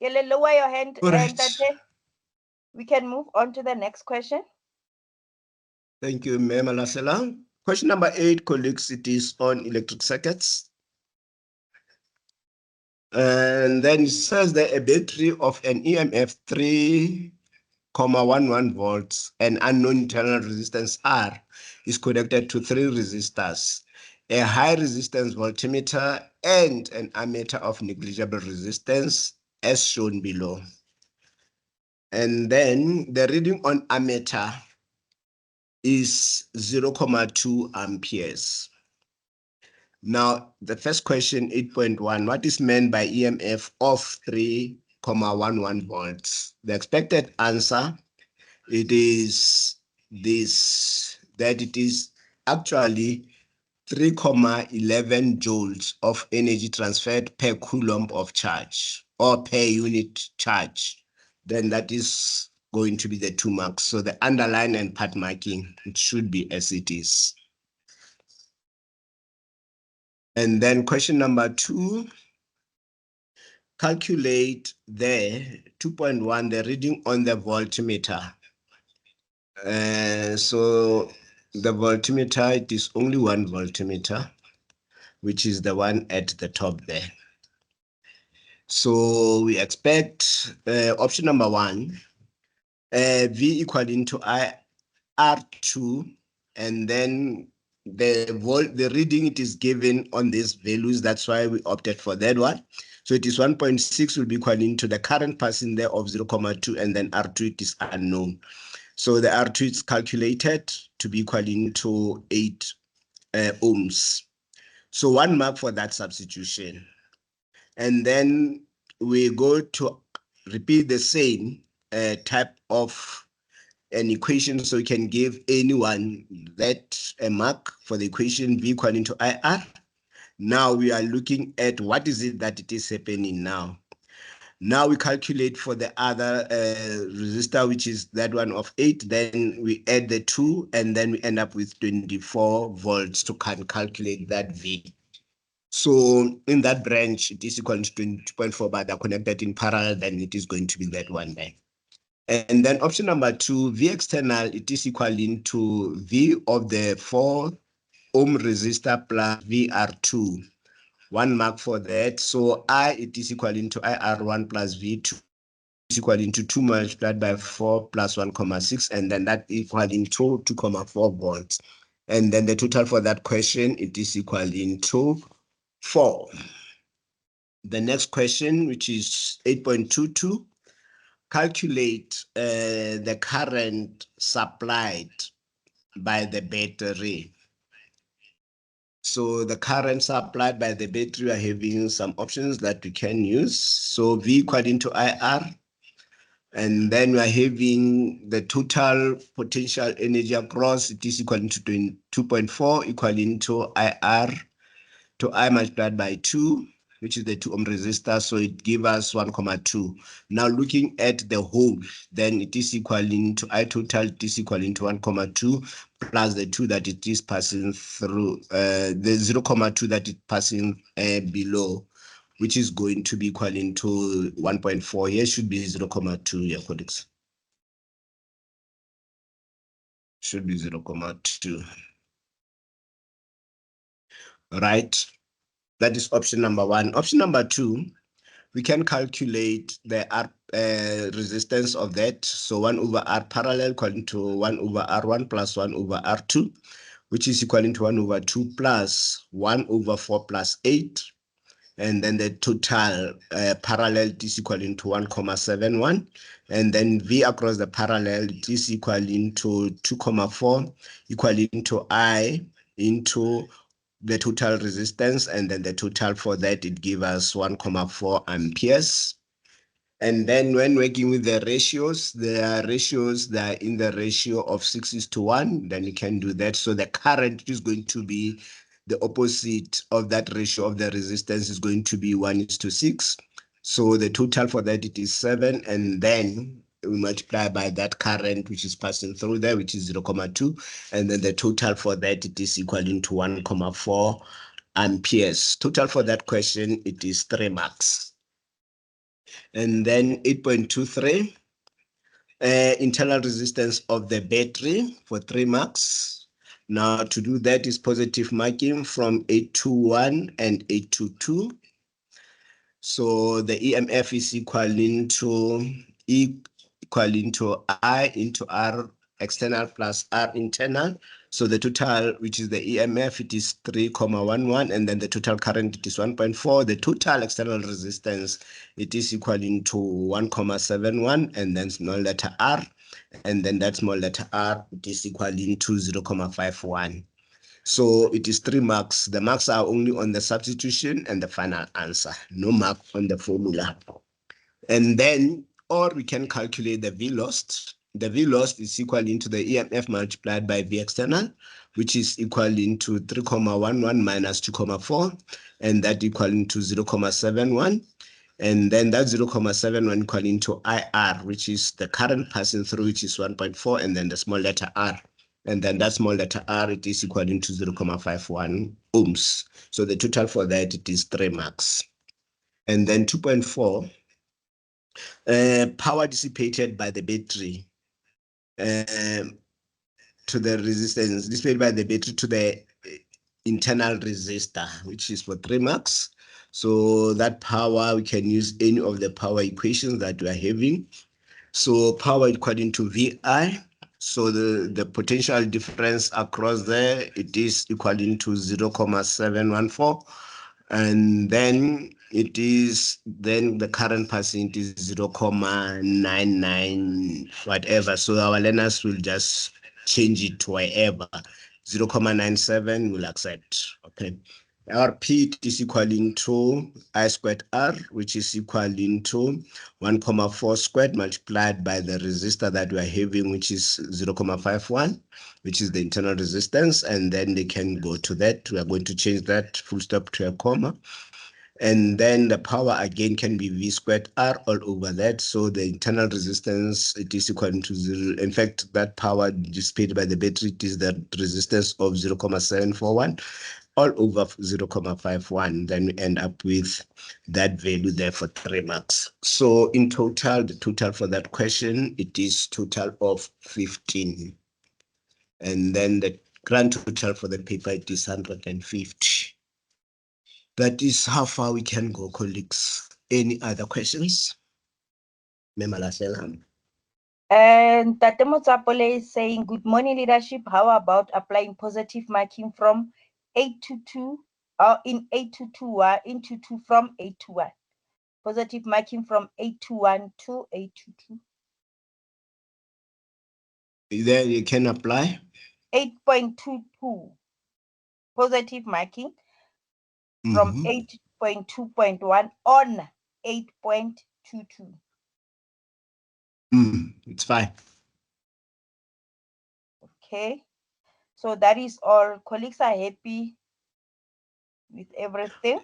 Kele, lower your hand, All right. Ntate. We can move on to the next question. Thank you, Ma'am Alasela. Question number 8, colleagues, it is on electric circuits. And then it says that a battery of an EMF 3,11 volts and unknown internal resistance R is connected to 3 resistors, a high resistance voltmeter and an ammeter of negligible resistance as shown below. And then the reading on ammeter is 0.2 amperes. Now, the first question, 8.1, what is meant by EMF of 3,11 volts? The expected answer, it is this, that it is actually 3,11 joules of energy transferred per coulomb of charge or per unit charge. Then that is going to be the 2 marks. So the underline and part marking, it should be as it is. And then question number 2, calculate the 2.1, the reading on the voltmeter. So the voltmeter, it is only 1 voltmeter, which is the one at the top there. So we expect option number 1, V equaling to I R2, and then the reading it is given on these values. That's why we opted for that one. So it is 1.6 will be equaling to the current passing there of 0.2, and then R2 it is unknown. So the R2 is calculated to be equaling to 8 ohms. So 1 mark for that substitution. And then we go to repeat the same type of an equation, so we can give anyone that a mark for the equation V equaling to IR. Now we are looking at what is it that it is happening now. Now we calculate for the other resistor, which is that one of 8. Then we add the 2, and then we end up with 24 volts to calculate that V. So in that branch, it is equal to 22.4, but they're connected in parallel, then it is going to be that one there. And then option number 2, V external, it is equaling to V of the 4 ohm resistor plus VR2. 1 mark for that. So I, it is equaling to IR1 plus V2 is equaling to 2 multiplied by 4 plus 1,6, and then that equaling to 2,4 volts. And then the total for that question, it is equaling to 4. The next question, which is 8.22, calculate the current supplied by the battery. So the current supplied by the battery, we are having some options that we can use. So V equaling to IR, and then we are having the total potential energy across, it is equal to 2.4 equaling to IR to I multiplied by 2, which is the 2 ohm resistor, so it gives us 1,2. Now looking at the whole, then it is equaling to I total, it is equaling to 1,2 plus the 2 that it is passing through, the 0,2 that it passing below, which is going to be equaling to 1.4. Here should be 0,2, yeah, colleagues. Should be 0,2. Right? That is option number 1. Option number 2, we can calculate the R resistance of that. So 1 over R parallel equal to 1 over R1 plus 1 over R2, which is equaling to 1 over 2 plus 1 over 4 plus 8. And then the total parallel is equaling to 1,71. And then V across the parallel is equaling to 2,4 equaling to I into the total resistance, and then the total for that, it gives us 1,4 amperes. And then when working with the ratios, there are ratios that are in the ratio of 6:1, then you can do that. So the current is going to be the opposite of that ratio of the resistance is going to be 1:6. So the total for that, it is 7, and then we multiply by that current which is passing through there, which is 0,2, and then the total for that, it is equaling to 1,4 amperes. Total for that question, it is 3 marks. And then 8.23, internal resistance of the battery for 3 marks. Now to do that is positive marking from 821 and 822. So the EMF is equaling to I into R external plus R internal. So the total, which is the EMF, it is 3,11, and then the total current, it is 1.4. The total external resistance, it is equaling to 1,71, and then small letter R, and then that small letter R, it is equaling to 0,51. So it is 3 marks. The marks are only on the substitution and the final answer, no mark on the formula. And then, or we can calculate the V lost. The V lost is equal to the EMF multiplied by V external, which is equal to 3,11 minus 2,4, and that equal to 0,71. And then that 0,71 equal to IR, which is the current passing through, which is 1.4, and then the small letter R. And then that small letter R, it is equal to 0,51 ohms. So the total for that, it is 3 marks. And then 2.4, power dissipated by the battery to the resistance, dissipated by the battery to the internal resistor, which is for 3 marks. So that power, we can use any of the power equations that we are having. So power according to VI. So the potential difference across there, it is equaling to 0,714. And then it is, then the current passing is 0,99 whatever. So our learners will just change it to whatever. 0,97 will accept. Okay. Our P is equaling to I squared R, which is equaling to 1,4 squared multiplied by the resistor that we are having, which is 0,51, which is the internal resistance. And then they can go to that. We are going to change that full stop to a comma. And then the power again can be V squared R all over that. So the internal resistance, it is equal to 0. In fact, that power displayed by the battery, it is the resistance of 0,741 all over 0,51. Then we end up with that value there for 3 marks. So in total, the total for that question, it is total of 15. And then the grand total for the paper, it is 150. That is how far we can go, colleagues. Any other questions? And Tate Motsapole is saying, good morning, leadership. How about applying positive marking from 8 to 2, or in 8 to 2, into 2 from 8 to 1? Positive marking from 8 to 1 to 8 to 2. There you can apply. 8.22. Positive marking from 8.2.1 on 8.22. It's fine. Okay, so that is all. Colleagues are happy with everything.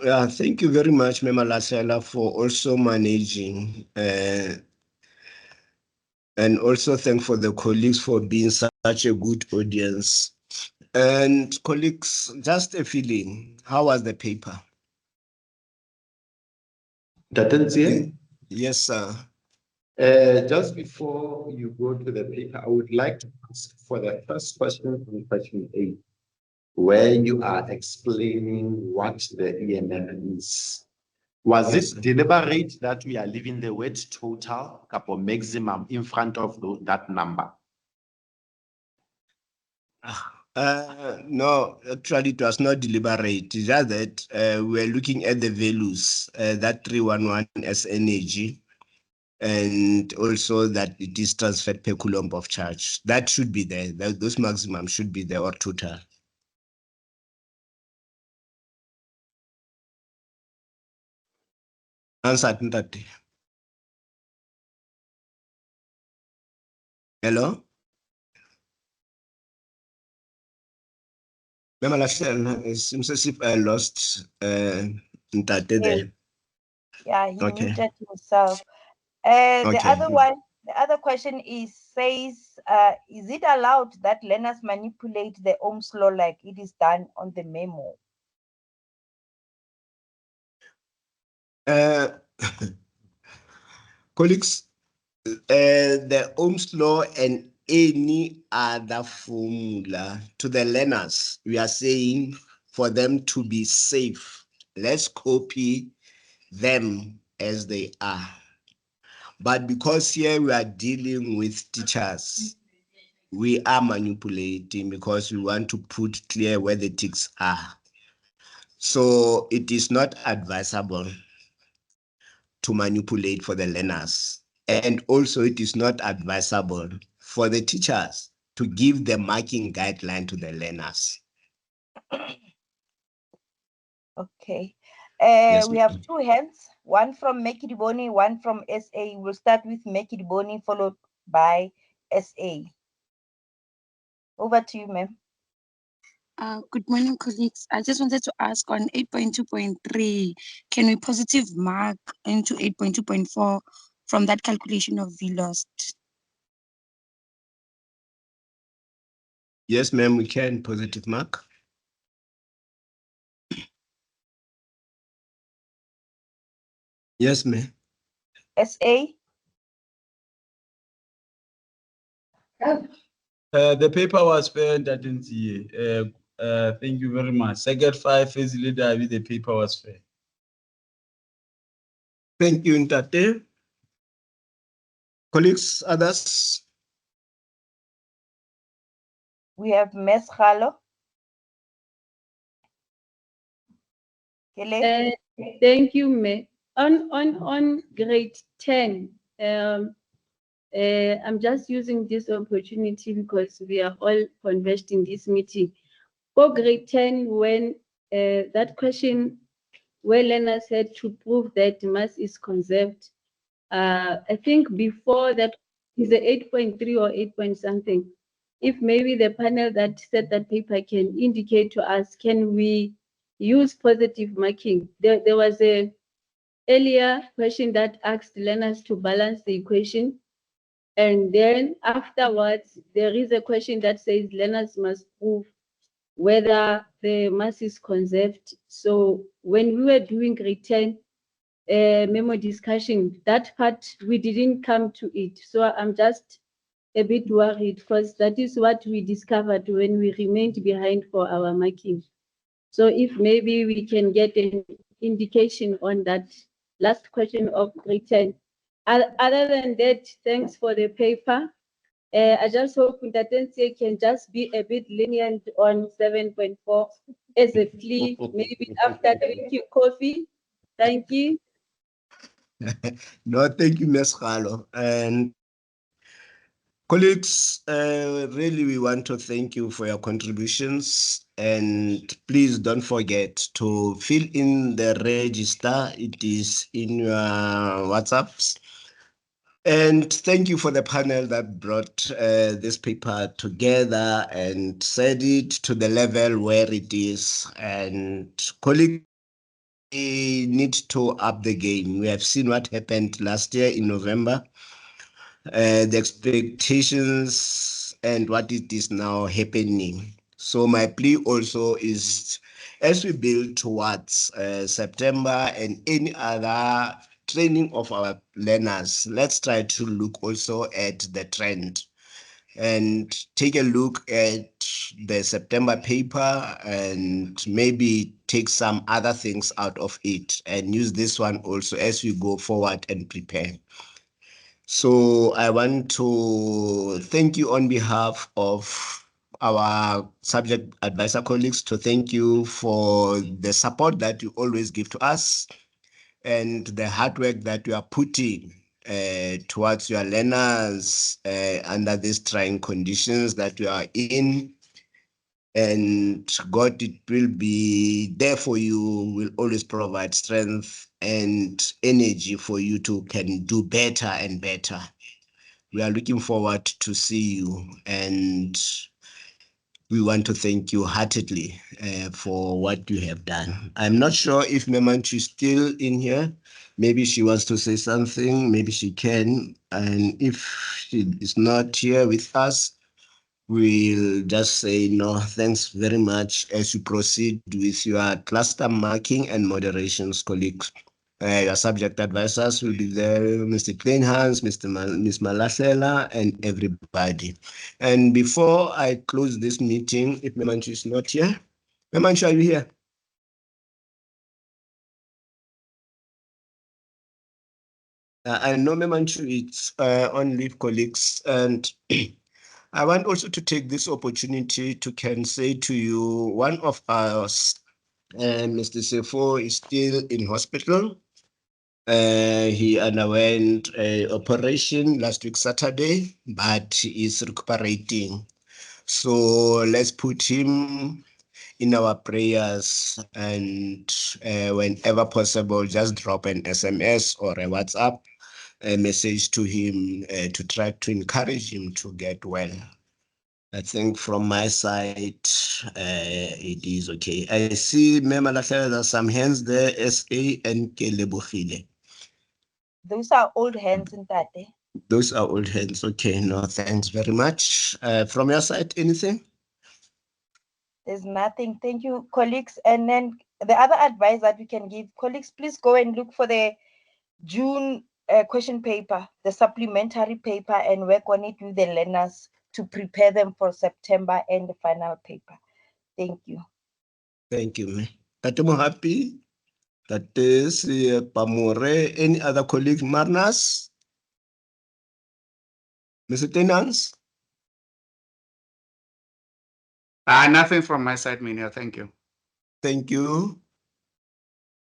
Thank you very much, Mema Lasela, for also managing. And also thank for the colleagues for being such a good audience. And colleagues, just a feeling, how was the paper? Datenzie? Yes, sir. Just before you go to the paper, I would like to ask for the first question from question 8, where you are explaining what the EMF is. Was it deliberate that we are leaving the word total or maximum in front of that number? No, actually it was not deliberate. It's just that we're looking at the values, that 311 as energy, and also that it is transferred per coulomb of charge. That should be there. Those maximum should be there, or total. Answer that. Hello? It seems as if I lost Ntate there. Yeah, he Okay. muted himself. Okay. The other question says, is it allowed that learners manipulate the Ohm's law like it is done on the memo? Colleagues, the Ohm's law and any other formula to the learners, we are saying for them to be safe, let's copy them as they are. But because here we are dealing with teachers, we are manipulating because we want to put clear where the ticks are. So it is not advisable to manipulate for the learners. And also it is not advisable for the teachers to give the marking guideline to the learners. Okay. Yes, We have two hands, one from Mekidiboni, one from SA. We'll start with Mekidiboni, followed by SA. Over to you, ma'am. Good morning, colleagues. I just wanted to ask on 8.2.3, can we positive mark into 8.2.4 from that calculation of V lost? Yes, ma'am, we can positive mark. Yes, ma'am. SA? The paper was fair, I didn't see. Thank you very much. Second 5 is leader with the paper was fair. Thank you, Ntate. Colleagues, others? We have Ms. Khalo. Thank you, May. On grade 10, I'm just using this opportunity because we are all conversed in this meeting. for grade 10, when that question where learners had to prove that mass is conserved, I think before that is a 8.3 or 8 point something. If maybe the panel that said that paper can indicate to us, can we use positive marking? There was a earlier question that asked learners to balance the equation. And then afterwards, there is a question that says learners must prove whether the mass is conserved. So when we were doing grade 10 memo discussion, that part, we didn't come to it. So I'm just a bit worried because that is what we discovered when we remained behind for our marking. So if maybe we can get an indication on that last question of grade 10. Other than that, thanks for the paper. I just hope that NCA can just be a bit lenient on 7.4 as a plea, maybe after drinking coffee. Thank you. No, thank you, Ms. Khalo. And colleagues, really, we want to thank you for your contributions. And please don't forget to fill in the register. It is in your WhatsApps. And thank you for the panel that brought this paper together and set it to the level where it is. And colleagues, we need to up the game. We have seen what happened last year in November, the expectations and what it is now happening. So my plea also is, as we build towards September and any other training of our learners, let's try to look also at the trend and take a look at the September paper and maybe take some other things out of it and use this one also as we go forward and prepare. So I want to thank you on behalf of our subject advisor colleagues, to thank you for the support that you always give to us and the hard work that you are putting towards your learners under these trying conditions that we are in. And God, it will be there for you, will always provide strength and energy for you to can do better and better. We are looking forward to see you, and we want to thank you heartedly for what you have done. I'm not sure if Memanchu is still in here. Maybe she wants to say something, maybe she can. And if she is not here with us, we'll just say no, thanks very much as you proceed with your cluster marking and moderations, colleagues. Your subject advisors will be there, Mr. Kleinhans, Ms. Malasela, and everybody. And before I close this meeting, if Memanchu is not here, Memanchu, are you here? I know Memanchu is on leave, colleagues, and I want also to take this opportunity to can say to you, one of us, Mr. Sefo, is still in hospital. He underwent an operation last week, Saturday, but he is recuperating. So let's put him in our prayers, and whenever possible, just drop an SMS or a WhatsApp a message to him to try to encourage him to get well. I think from my side, it is okay. I see Memo Lahlela, there's some hands there, SA and Kelebogile. Those are old hands in that day. Those are old hands. Okay, no, thanks very much. From your side, anything? There's nothing. Thank you, colleagues. And then the other advice that we can give colleagues, please go and look for the June question paper, the supplementary paper, and work on it with the learners to prepare them for September and the final paper. Thank you. Thank you, me. Tate Mohapi, Tate Pamore, any other colleague, Marnas? Mr. Tenants? Nothing from my side, Minia. Thank you. Thank you.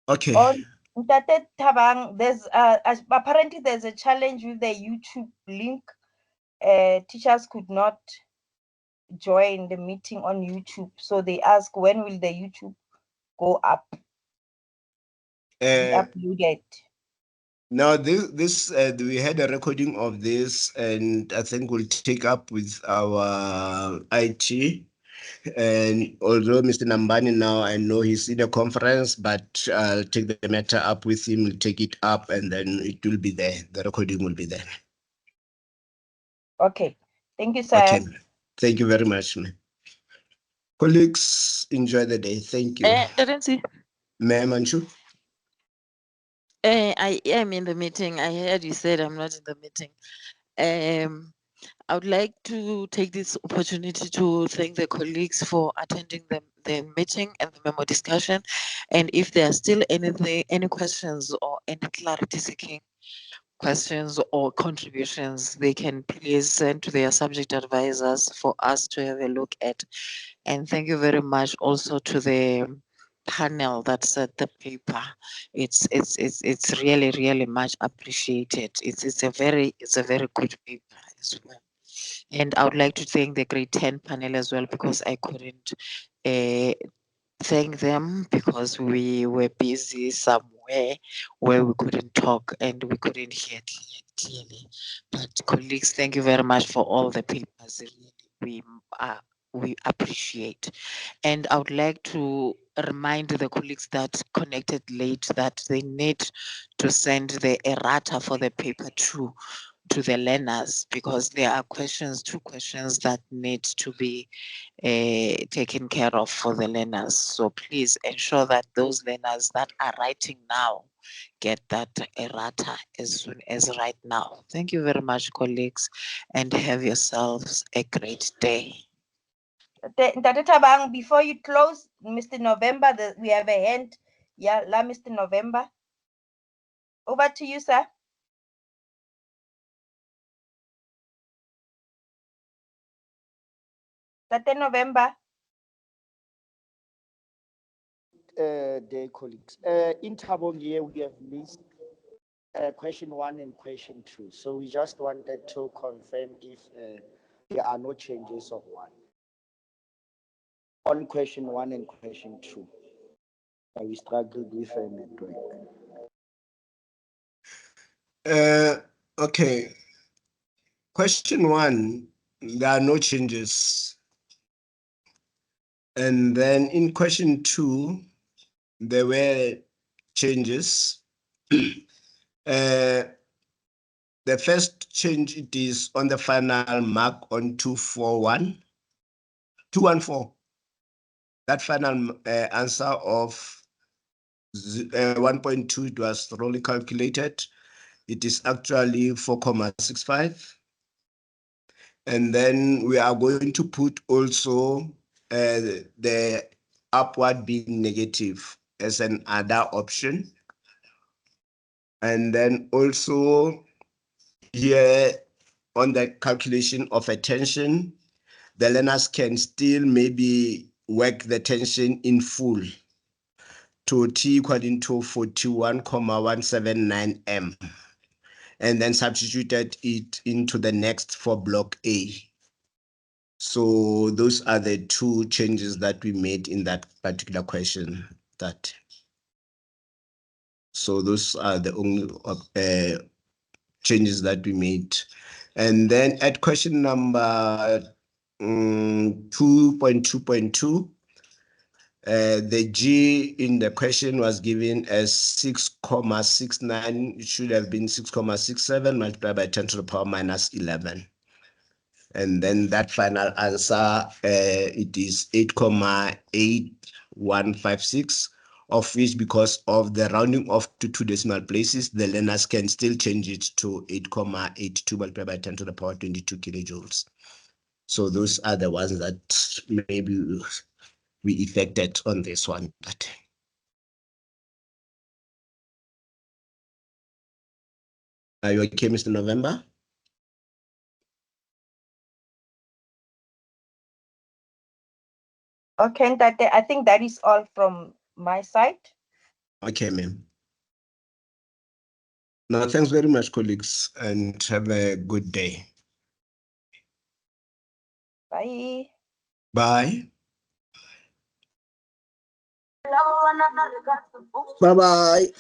Okay. On Ntate Thabang, there's apparently there's a challenge with the YouTube link. Teachers could not join the meeting on YouTube. So they ask, when will the YouTube go up? Be uploaded. Now, this we had a recording of this, and I think we'll take up with our IT. And although Mr. Nambani now, I know he's in a conference, but I'll take the matter up with him, we'll take it up, and then it will be there. The recording will be there. Okay. Thank you, sir. Okay. Thank you very much, ma'am. Colleagues, enjoy the day. Thank you. Ma'am Anshu? I am in the meeting. I heard you said I'm not in the meeting. I would like to take this opportunity to thank the colleagues for attending the meeting and the memo discussion. And if there are still any questions or any clarity seeking questions or contributions, they can please send to their subject advisors for us to have a look at. And thank you very much also to the panel that said the paper. It's really much appreciated. It's a very good paper as well. And I would like to thank the grade 10 panel as well, because I couldn't thank them because we were busy somewhere where we couldn't talk and we couldn't hear clearly. But colleagues, thank you very much for all the papers. Really, we appreciate. And I would like to remind the colleagues that connected late that they need to send the errata for the paper to the learners, because there are two questions that need to be taken care of for the learners. So please ensure that those learners that are writing now get that errata as soon as right now. Thank you very much, colleagues, and have yourselves a great day. Ntate Thabang, before you close, Mr. November, we have a hand. Yeah, Mr. November. Over to you, sir. Ntate November. Dear colleagues, in Tabong here we have missed question 1 and question 2. So we just wanted to confirm if there are no changes of one on question 1 and question 2. We struggled with a network. Okay. Question 1, there are no changes. And then in question 2, there were changes. The first change, it is on the final mark on 214. That final answer of 1.2, it was wrongly calculated. It is actually 4.65. And then we are going to put also the upward being negative as an other option. And then also here on the calculation of a tension, the learners can still maybe work the tension in full to T equaling to 41,179 M, and then substituted it into the next for block A. So those are the two changes that we made in that particular question. So those are the only changes that we made. And then at question number 2.2.2, the G in the question was given as 6.69. It should have been 6.67 multiplied by 10 to the power minus 11. And then that final answer, it is 8.8156, of which, because of the rounding off to 2 decimal places, the learners can still change it to 8.82 multiplied by 10 to the power 22 kilojoules. So those are the ones that maybe we effected on this one. Are you okay, Mr. November? Okay, I think that is all from my side. Okay, ma'am. Now, thanks very much, colleagues, and have a good day. Bye. Bye. Bye-bye.